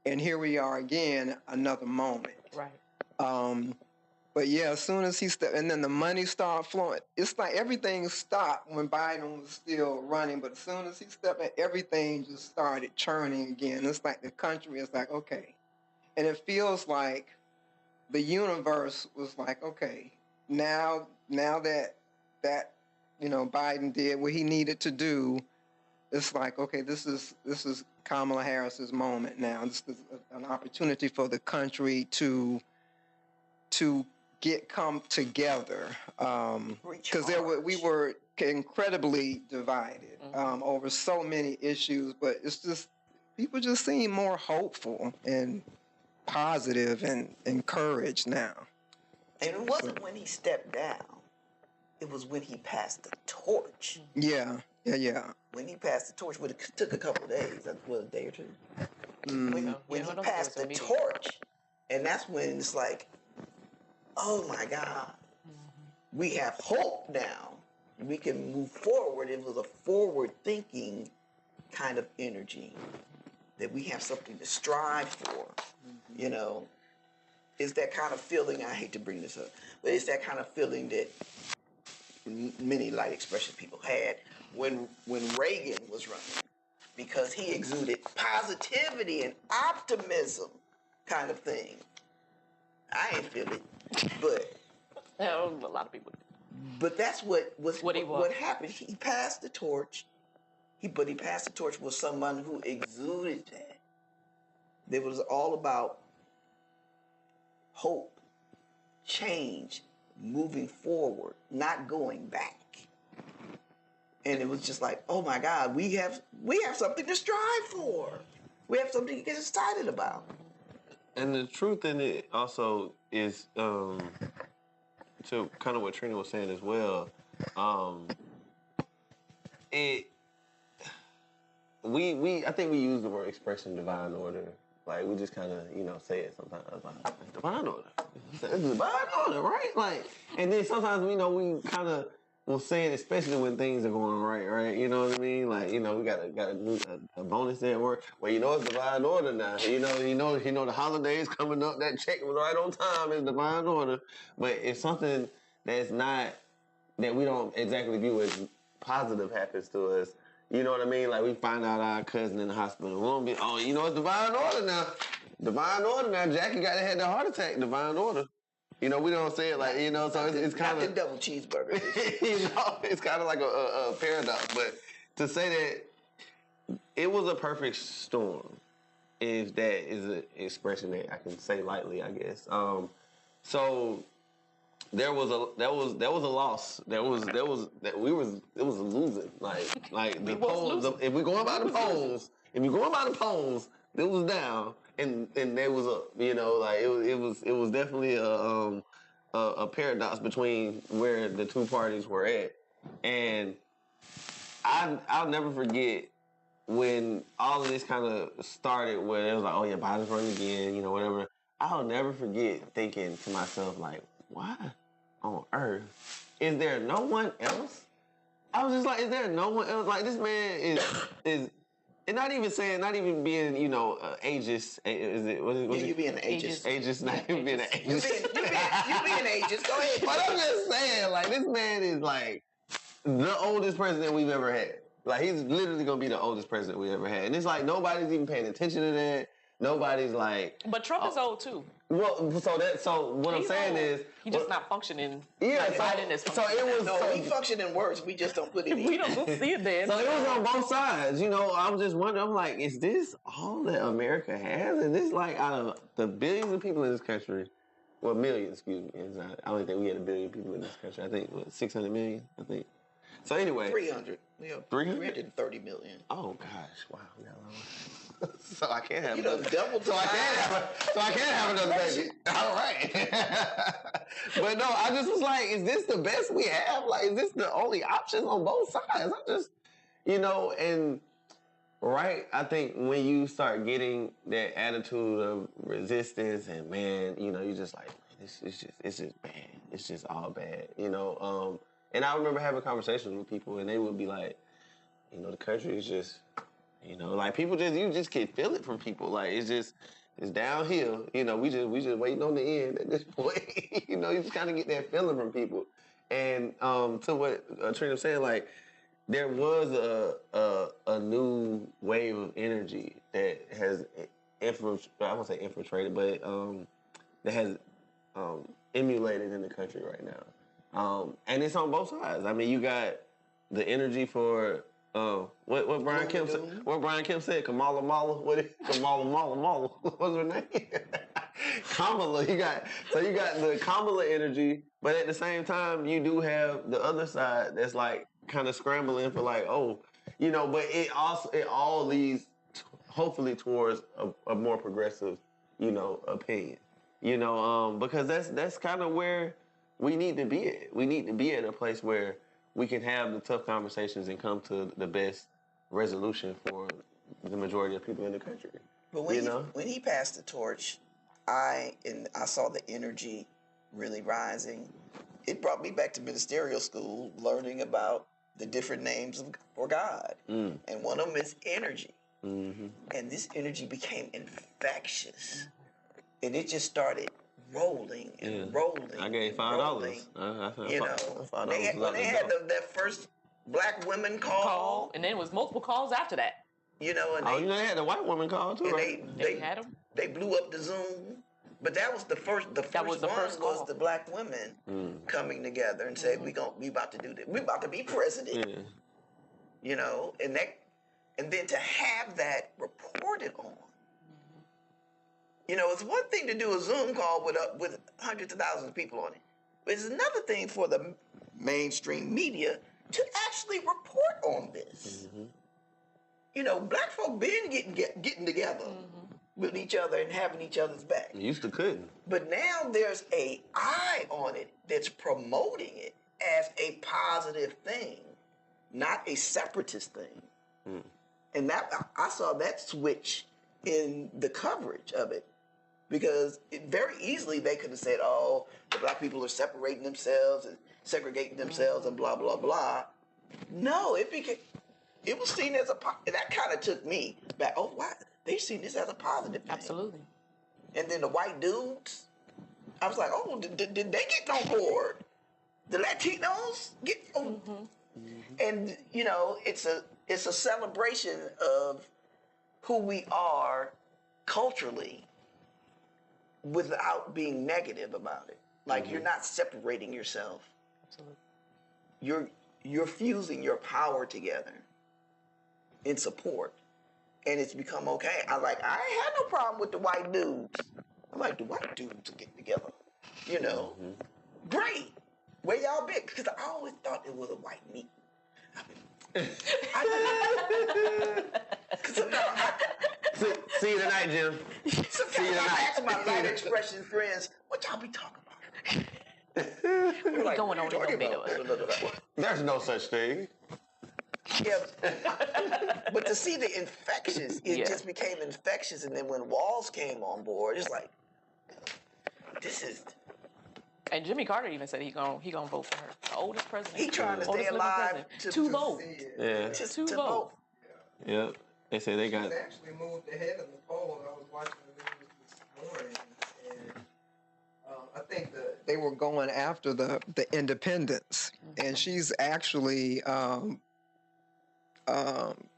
And here we are again, another moment. Right. But yeah, as soon as he stepped, and then the money started flowing. It's like everything stopped when Biden was still running, but as soon as he stepped in, everything just started churning again. It's like the country is like, okay. And it feels like the universe was like, okay, now that Biden did what he needed to do, it's like, okay, this is Kamala Harris's moment now. This is an opportunity for the country to come together, because we were incredibly divided over so many issues, but it's just people just seem more hopeful and positive and encouraged now. And it wasn't when he stepped down. It was when he passed the torch. Yeah. When he passed the torch, it took a couple of days. That was a day or two. When he passed the torch, and that's when it's like, oh my God, we have hope now. We can move forward. It was a forward-thinking kind of energy that we have something to strive for. It's that kind of feeling. I hate to bring this up, but it's that kind of feeling that many light expression people had when Reagan was running, because he exuded positivity and optimism, kind of thing. I ain't feel it, but a lot of people. But that's what happened. He passed the torch. But he passed the torch with someone who exuded that. It was all about hope, change, moving forward, not going back. And it was just like, oh my God, we have something to strive for. We have something to get excited about. And the truth in it also is, to kind of what Trina was saying as well, I think we use the word expression divine order. Like, we just kind of, say it sometimes. Like, divine order. It's divine order, right? Like, and then sometimes, we kind of will say it, especially when things are going right? You know what I mean? Like, we got a bonus there at work. Well, it's divine order now. The holidays coming up, that check was right on time. It's divine order. But if something that's not, that we don't exactly view as positive happens to us, you know what I mean? Like, we find out our cousin in the hospital. We won't be, it's divine order now. Divine order now. Jackie had the heart attack. Divine order. We don't say it like, so it's kind of... Not the double cheeseburger. It's kind of like a paradox. But to say that it was a perfect storm, if that is an expression that I can say lightly, I guess. So there was a loss. It was losing. Like the polls. If we're going by the polls, it was down, and there was up. It was definitely a paradox between where the two parties were at, and I'll never forget when all of this kind of started, where it was like, oh yeah, Biden's running again, whatever. I'll never forget thinking to myself, like, why on earth is there no one else? I was just like, is there no one else? Like, this man is and not even being, ageist. Is it? What is you being ageist? Ageist, not even being an ageist. You being ageist. Go ahead. But I'm just saying, like, this man is like the oldest president we've ever had. Like, he's literally gonna be the oldest president we ever had, and it's like nobody's even paying attention to that. Nobody's like. But Trump is old too. Well, so what I'm saying is he's just not functioning. Yeah, Biden is functioning. So it was. No, we function in words. We just don't put it in. We don't see it then. So it was on both sides. I was just wondering. I'm like, is this all that America has? Is this like out of the billions of people in this country? Well, million, excuse me. I don't think we had 1 billion people in this country. I think, 600 million, I think. So anyway. 300. We have 330 million. Oh, gosh. Wow. So I can't have double so I can't have another baby. All right. But no, I just was like, is this the best we have? Like, is this the only option on both sides? I just, and right, I think when you start getting that attitude of resistance and man, you're just like, it's just bad. It's just all bad, And I remember having conversations with people and they would be like, the country is just, like people you just can feel it from people. Like it's downhill. We just waiting on the end at this point. You just kind of get that feeling from people. And to what Trina was saying, like there was a new wave of energy that has I won't say infiltrated, but that has emulated in the country right now. And it's on both sides. I mean, you got the energy for what Brian Kemp said. What Brian Kemp said, Kamala Mala. Kamala Mala. What's her name? Kamala. You got the Kamala energy, but at the same time, you do have the other side that's like kind of scrambling for like, but it all leads hopefully towards a more progressive, opinion. Because that's kind of where we need to be at. We need to be at a place where we can have the tough conversations and come to the best resolution for the majority of people in the country. But when he passed the torch, I saw the energy really rising. It brought me back to ministerial school, learning about the different names for God. And one of them is energy. Mm-hmm. And this energy became infectious. And it just started rolling and rolling. I gave $5. When they had that first black women call. And then it was multiple calls after that. And they had the white woman call too, right? They had them. They blew up the Zoom. But that was the first. The first one was the black women coming together and said, "We about to do this. We about to be president." Yeah. And then to have that reported on. It's one thing to do a Zoom call with hundreds of thousands of people on it, but it's another thing for the mainstream media to actually report on this. Mm-hmm. Black folk been getting together with each other and having each other's back. You used to couldn't. But now there's an eye on it that's promoting it as a positive thing, not a separatist thing. Mm. And that I saw that switch in the coverage of it. Because very easily they could have said, "Oh, the black people are separating themselves and segregating themselves and blah blah blah." No, it was seen as that kind of took me back. Oh, wow, they seen this as a positive thing. Absolutely. And then the white dudes, I was like, "Oh, did they get on board? The Latinos get on?" Mm-hmm. And it's a celebration of who we are culturally, without being negative about it. Like you're not separating yourself. Absolutely. You're fusing your power together in support. And it's become okay. I ain't had no problem with the white dudes. I'm like, the white dudes are getting together. Great. Where y'all been? Because I always thought it was a white meeting. See you tonight, Jim. Sometimes I ask my light expression friends, what y'all be talking about? What's going on in Barbados? There's no such thing. Yeah, but to see the infectious, it just became infectious, and then when Walls came on board, it's like, this is. And Jimmy Carter even said he gonna vote for her, the oldest president. He trying to stay alive to vote. Yeah, to vote. Yep. They say they got. He actually moved ahead of the poll. I was watching the news this morning, and I think they were going after the independents, and she's actually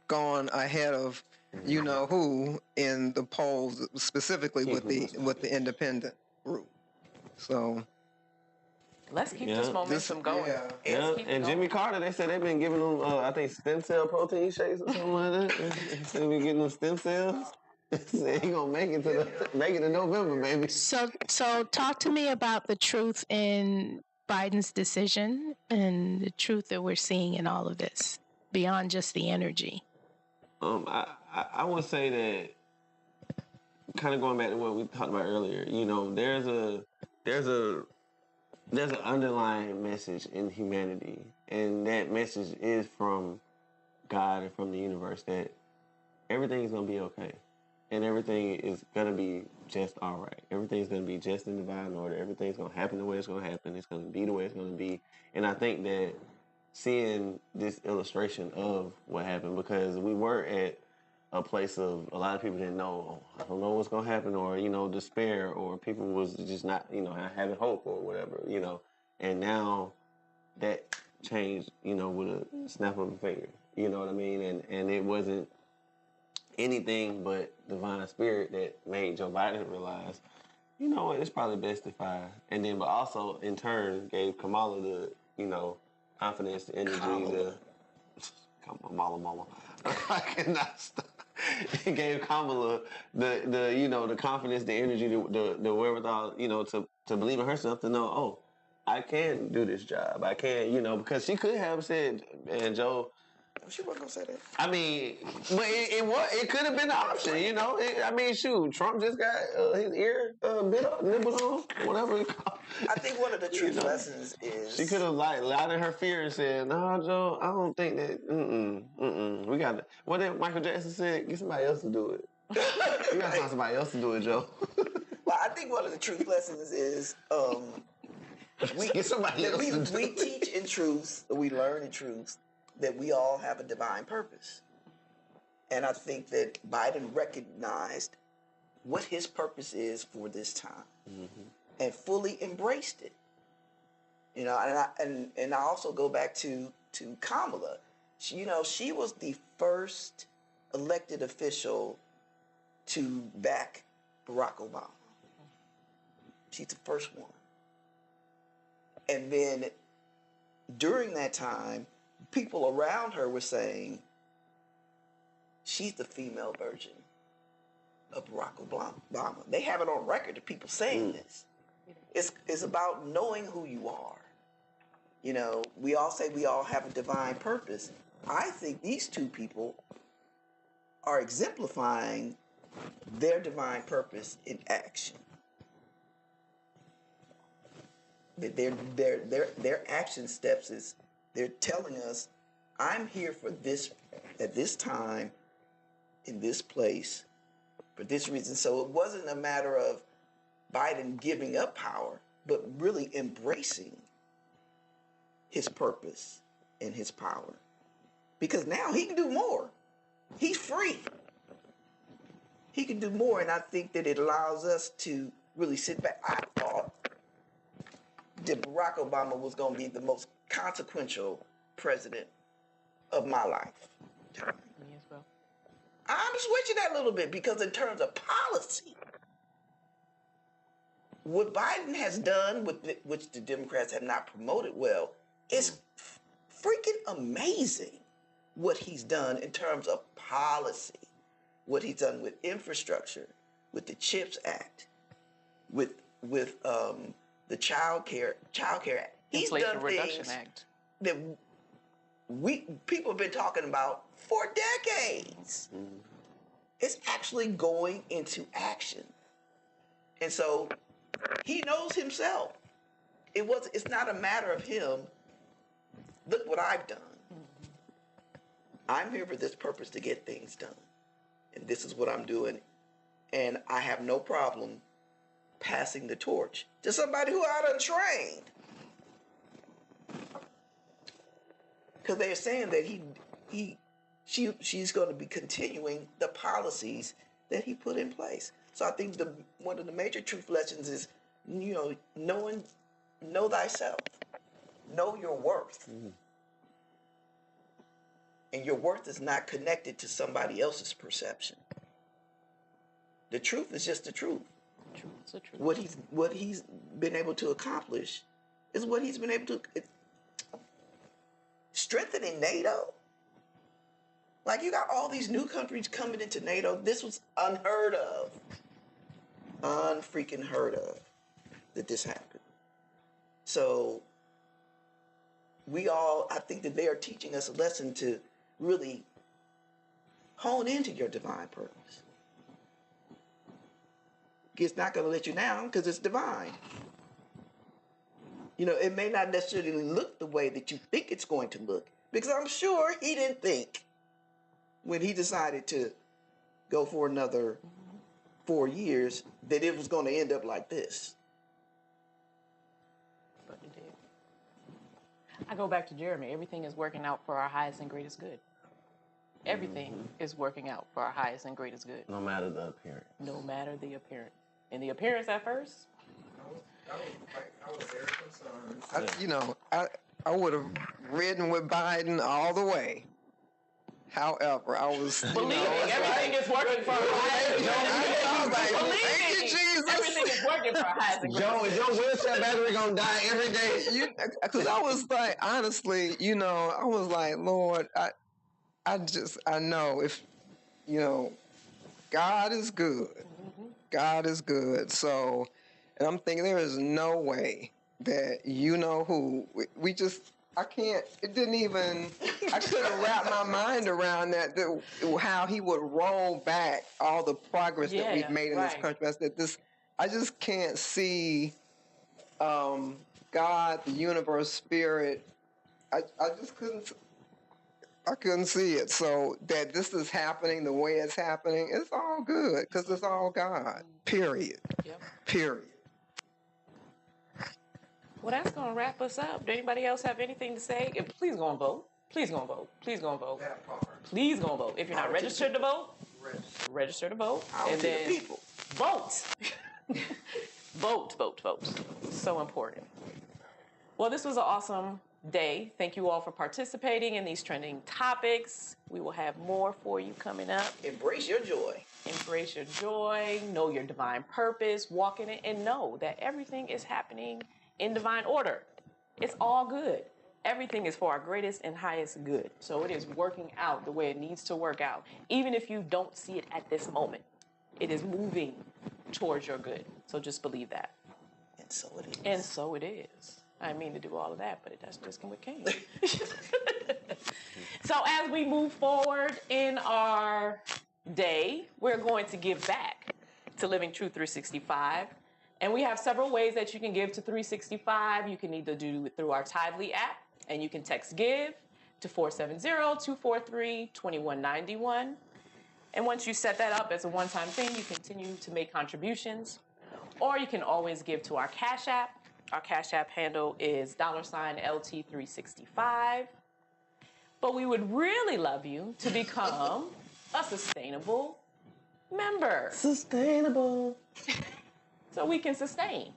gone ahead of who in the polls, specifically with the independent group. So. Let's keep this momentum going. Yeah. And Jimmy Carter, they said they've been giving them, I think, stem cell protein shakes or something like that. They've been getting them stem cells. He gonna make it to November, baby. So talk to me about the truth in Biden's decision and the truth that we're seeing in all of this beyond just the energy. I would say that, kind of going back to what we talked about earlier, you know, there's an underlying message in humanity, and that message is from God and from the universe that everything's gonna be okay, and everything is gonna be just all right. Everything's gonna be just in divine order. Everything's gonna happen the way it's gonna happen. It's gonna be the way it's gonna be. And I think that seeing this illustration of what happened, because we were at a place of a lot of people didn't know, I don't know what's gonna happen, or despair, or people was just not having hope or whatever, and now that changed with a snap of a finger, you know what I mean, and it wasn't anything but divine spirit that made Joe Biden realize, it's probably best if I, and then but also in turn gave Kamala the confidence, the energy, Kamala. I cannot stop. It gave Kamala the confidence, the energy, the wherewithal, to believe in herself, to know, oh, I can do this job. I can, because she could have said, and Joe. She wasn't gonna say that. I mean, but it could have been an option, shoot, Trump just got his ear nibbled on, whatever it's called. I think one of the truth lessons is she could have lied in her fear and said, "No, Joe, I don't think that. We got what did Michael Jackson said? Get somebody else to do it. You got to find somebody else to do it, Joe." Well, I think one of the truth lessons is we teach in truth, we learn in truth, that we all have a divine purpose. And I think that Biden recognized what his purpose is for this time, and fully embraced it. And I also go back to Kamala. She was the first elected official to back Barack Obama. She's the first one. And then during that time, people around her were saying, she's the female version of Barack Obama. They have it on record of people saying this. It's about knowing who you are. We all say we all have a divine purpose. I think these two people are exemplifying their divine purpose in action. Their action steps is, they're telling us, I'm here for this, at this time, in this place, for this reason. So it wasn't a matter of Biden giving up power, but really embracing his purpose and his power. Because now he can do more. He's free. He can do more, and I think that it allows us to really sit back. I thought that Barack Obama was going to be the most consequential president of my life. Me as well. I'm switching that a little bit, because in terms of policy, what Biden has done, which the Democrats have not promoted well, is freaking amazing what he's done in terms of policy. What he's done with infrastructure, with the CHIPS Act, with the Child Care Act. He's Inflation done Reduction things Act that people have been talking about for decades. It's actually going into action. And so he knows himself. It's not a matter of him, look what I've done. I'm here for this purpose, to get things done. And this is what I'm doing. And I have no problem passing the torch to somebody who I done trained. Because they're saying that she's going to be continuing the policies that he put in place. So I think one of the major truth lessons is, know thyself, know your worth, and your worth is not connected to somebody else's perception. The truth is just the truth. It's the truth. What he's been able to accomplish is what he's been able to. Strengthening NATO. Like, you got all these new countries coming into NATO. This was unheard of. Unfreaking heard of that this happened. So, I think that they are teaching us a lesson to really hone into your divine purpose. It's not going to let you down because it's divine. You know, it may not necessarily look the way that you think it's going to look, because I'm sure he didn't think when he decided to go for another 4 years that it was going to end up like this. But it did. I go back to Jeremy. Everything is working out for our highest and greatest good. Everything is working out for our highest and greatest good. No matter the appearance. No matter the appearance. And the appearance at first, I was very concerned. I would have ridden with Biden all the way. However, I was believing everything is working for our highest. Thank you, Jesus. Everything is working for our highest and greatest. Joe, is your wheelchair battery gonna die every day? Because I was like, honestly, I was like, Lord, I know if, God is good. God is good. So, and I'm thinking there is no way that I can't, it didn't even, I couldn't wrap my mind around that, how he would roll back all the progress that we've made in this country. I just can't see God, the universe, spirit. I just couldn't see it. So that this is happening the way it's happening, it's all good because it's all God. Period. Yep. Period. Well, that's going to wrap us up. Do anybody else have anything to say? Please go and vote. Please go and vote. Please go and vote. That part. Please go and vote. If you're not registered to vote, register to vote. And then People. vote. Vote. So important. Well, this was an awesome day. Thank you all for participating in these trending topics. We will have more for you coming up. Embrace your joy. Embrace your joy. Know your divine purpose. Walk in it and know that everything is happening in divine order. It's all good. Everything is for our greatest and highest good. So it is working out the way it needs to work out. Even if you don't see it at this moment, it is moving towards your good. So just believe that. And so it is. And so it is. I didn't mean to do all of that, but that's just what came. So as we move forward in our day, we're going to give back to Living Truth 365. And we have several ways that you can give to 365. You can either do it through our Tithely app, and you can text GIVE to 470-243-2191. And once you set that up as a one-time thing, you continue to make contributions. Or you can always give to our Cash App. Our Cash App handle is $LT365. But we would really love you to become a sustainable member. Sustainable. So we can sustain.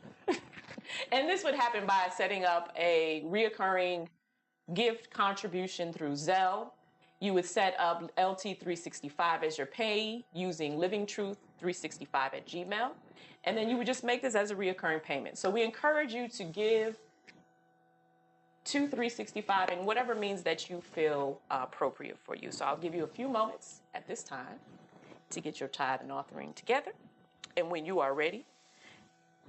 And this would happen by setting up a reoccurring gift contribution through Zelle. You would set up LT365 as your pay using livingtruth365@gmail.com. And then you would just make this as a reoccurring payment. So we encourage you to give to 365 in whatever means that you feel appropriate for you. So I'll give you a few moments at this time to get your tithe and offering together. And when you are ready,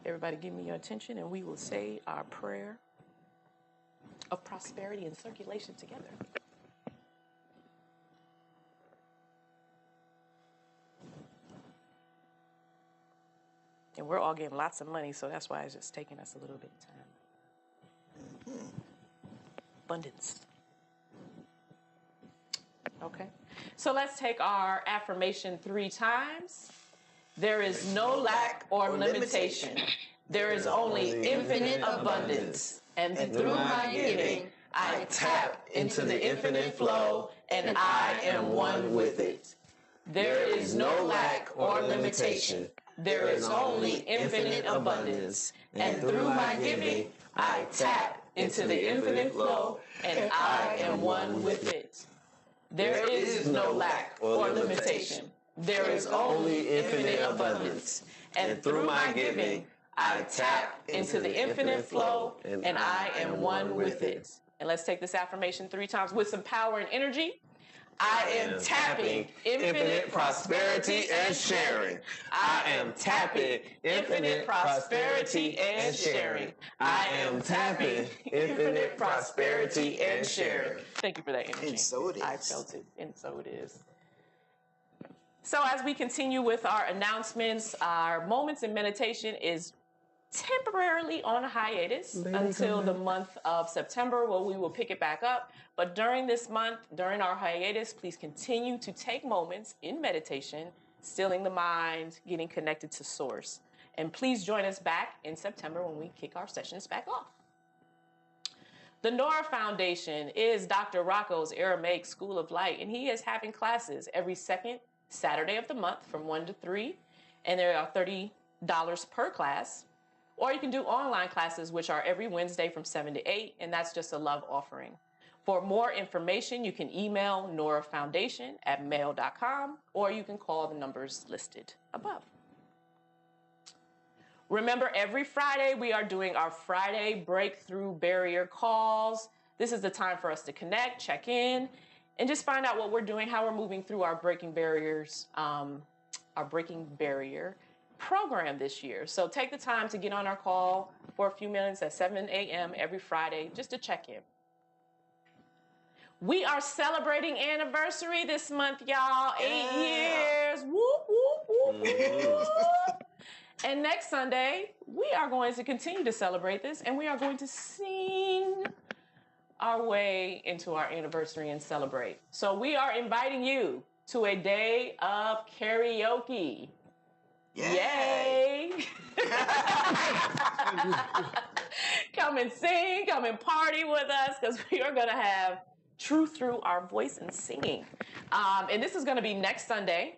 everybody give me your attention and we will say our prayer of prosperity and circulation together. And we're all getting lots of money, so that's why it's just taking us a little bit of time. Abundance. Okay. So let's take our affirmation 3 times. There is no lack or limitation. There is only infinite abundance. And through my giving, I tap into the infinite flow, and I am one with it. There is no lack or limitation. There is only infinite abundance. And through my giving, I tap into the infinite flow, and I am one with it. There is no lack or limitation. There is only infinite abundance. And through my giving, I tap into the infinite flow, and I am one with it. And let's take this affirmation 3 times with some power and energy. I am tapping infinite prosperity and sharing. I am tapping infinite prosperity and sharing. I am tapping infinite prosperity and sharing. Thank you for that energy. And so it is. I felt it, and so it is. So as we continue with our announcements, our Moments in Meditation is temporarily on a hiatus until the month of September, where we will pick it back up. But during this month, during our hiatus, please continue to take moments in meditation, stilling the mind, getting connected to source. And please join us back in September when we kick our sessions back off. The Nora Foundation is Dr. Rocco's Aramaic School of Light, and he is having classes every second Saturday of the month from 1 to 3, and there are $30 per class. Or you can do online classes, which are every Wednesday from 7 to 8, and that's just a love offering. For more information, you can email norafoundation@mail.com, or you can call the numbers listed above. Remember, every Friday, we are doing our Friday Breakthrough Barrier calls. This is the time for us to connect, check in, and just find out what we're doing, how we're moving through our Breaking Barriers, our Breaking Barrier program this year. So take the time to get on our call for a few minutes at 7 a.m. every Friday just to check in. We are celebrating anniversary this month, y'all. 8 years. Whoop, whoop, whoop, whoop. And next Sunday, we are going to continue to celebrate this, and we are going to sing our way into our anniversary and celebrate. So we are inviting you to a day of karaoke. Yay! Come and sing, come and party with us, because we are going to have truth through our voice and singing. And this is going to be next Sunday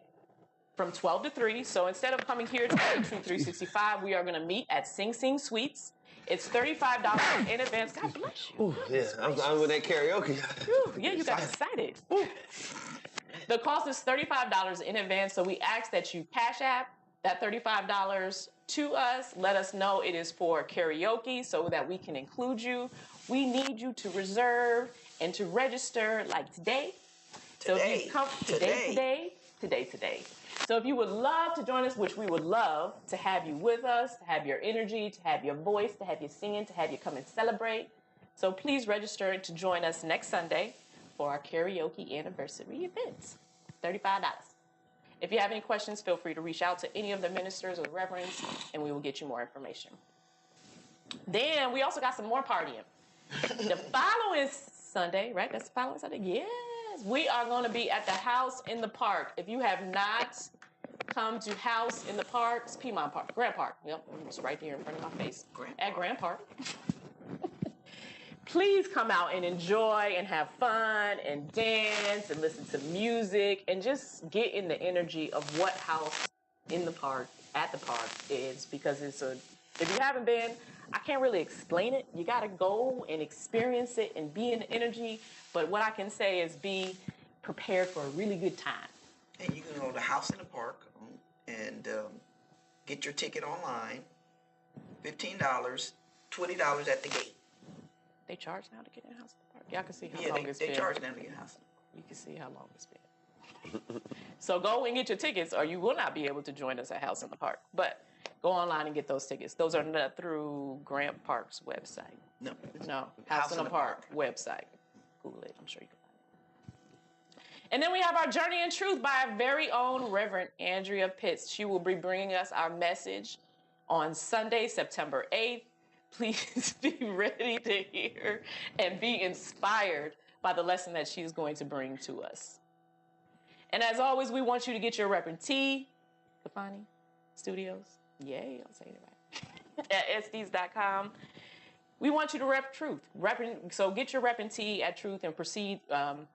from 12 to 3. So instead of coming here to Truth 365, we are going to meet at Sing Sing Suites. It's $35 in advance. God bless you. Ooh, yeah, I'm with that karaoke. Ooh, yeah, you got excited. Ooh. The cost is $35 in advance, so we ask that you Cash App that $35 to us. Let us know it is for karaoke so that we can include you. We need you to reserve and to register like today. So if you come today. So if you would love to join us, which we would love to have you with us, to have your energy, to have your voice, to have you singing, to have you come and celebrate. So please register to join us next Sunday for our karaoke anniversary event. $35. If you have any questions, feel free to reach out to any of the ministers or the reverends, and we will get you more information. Then we also got some more partying. The following Sunday, right? That's the following Sunday? Yes. We are going to be at the House in the Park. If you have not come to House in the Park, it's Piedmont Park, Grand Park. Yep, it's right here in front of my face. At Grand Park. Please come out and enjoy and have fun and dance and listen to music and just get in the energy of what House in the Park, at the park is, because if you haven't been, I can't really explain it. You got to go and experience it and be in the energy. But what I can say is be prepared for a really good time. And you can go to House in the Park and get your ticket online. $15, $20 at the gate. They charge now to get in House in the Park. Y'all can see how long it's been. been. They charge now to get in House in the Park. You can see how long it's been. So go and get your tickets, or you will not be able to join us at House in the Park. But go online and get those tickets. Those are not through Grant Park's website. No. House in the Park website. Google it. I'm sure you can find it. And then we have our Journey in Truth by our very own Reverend Andrea Pitts. She will be bringing us our message on Sunday, September 8th. Please be ready to hear and be inspired by the lesson that she's going to bring to us. And as always, we want you to get your Reverend T. Kafani Studios. Yay, I'm saying it right. At sds.com. We want you to rep truth. So get your Reverend T at Truth, and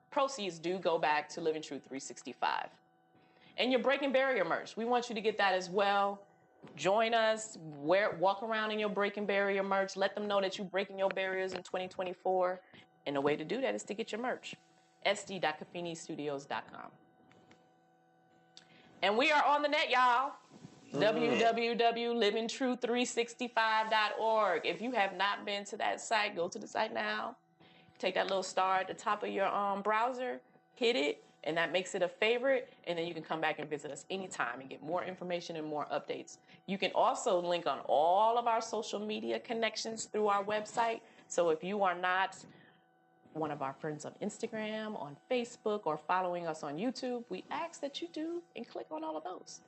proceeds do go back to Living Truth 365. And your Breaking Barrier merch. We want you to get that as well. Join us, walk around in your Breaking Barrier merch. Let them know that you're breaking your barriers in 2024. And the way to do that is to get your merch. sd.kafinistudios.com. And we are on the net, y'all. www.livingtruth365.org. If you have not been to that site, go to the site now. Take that little star at the top of your browser, hit it, and that makes it a favorite, and then you can come back and visit us anytime and get more information and more updates. You can also link on all of our social media connections through our website. So if you are not one of our friends on Instagram, on Facebook, or following us on YouTube, we ask that you do and click on all of those.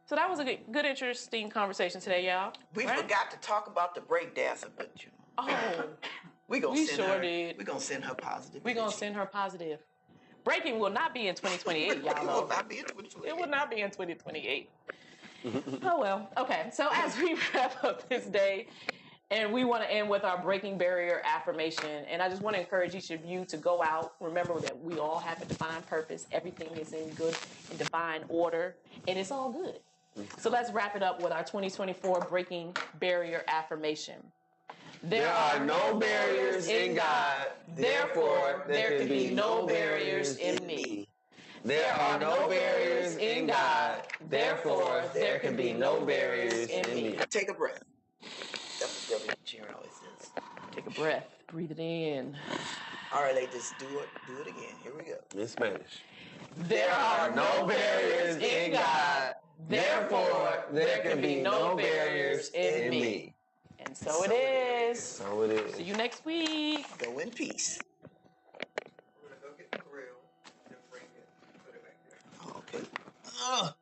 So that was a good interesting conversation today, y'all. We forgot to talk about the break dancer, but you know. Oh, we sure did. We're going to send her positive. We're going to send her positive. Breaking will not be in 2028, y'all. It will not be in 2028. It will not be in 2028. Oh, well. Okay, so as we wrap up this day, and we want to end with our breaking barrier affirmation. And I just want to encourage each of you to go out. Remember that we all have a divine purpose. Everything is in good and divine order, and it's all good. So let's wrap it up with our 2024 breaking barrier affirmation. There are no barriers in God, therefore there can be no barriers in me. There are no barriers in God, therefore there can be no barriers in me. Take a breath. That's what Debbie Sharon always says. Take a breath. Breathe it in. All right, ladies, do it again. Here we go. In Spanish. There are no barriers in God, therefore there can be no barriers in me. And so it is. So it is. See you next week. Go in peace. We're going to go get the grill and bring it, put it back there. Okay.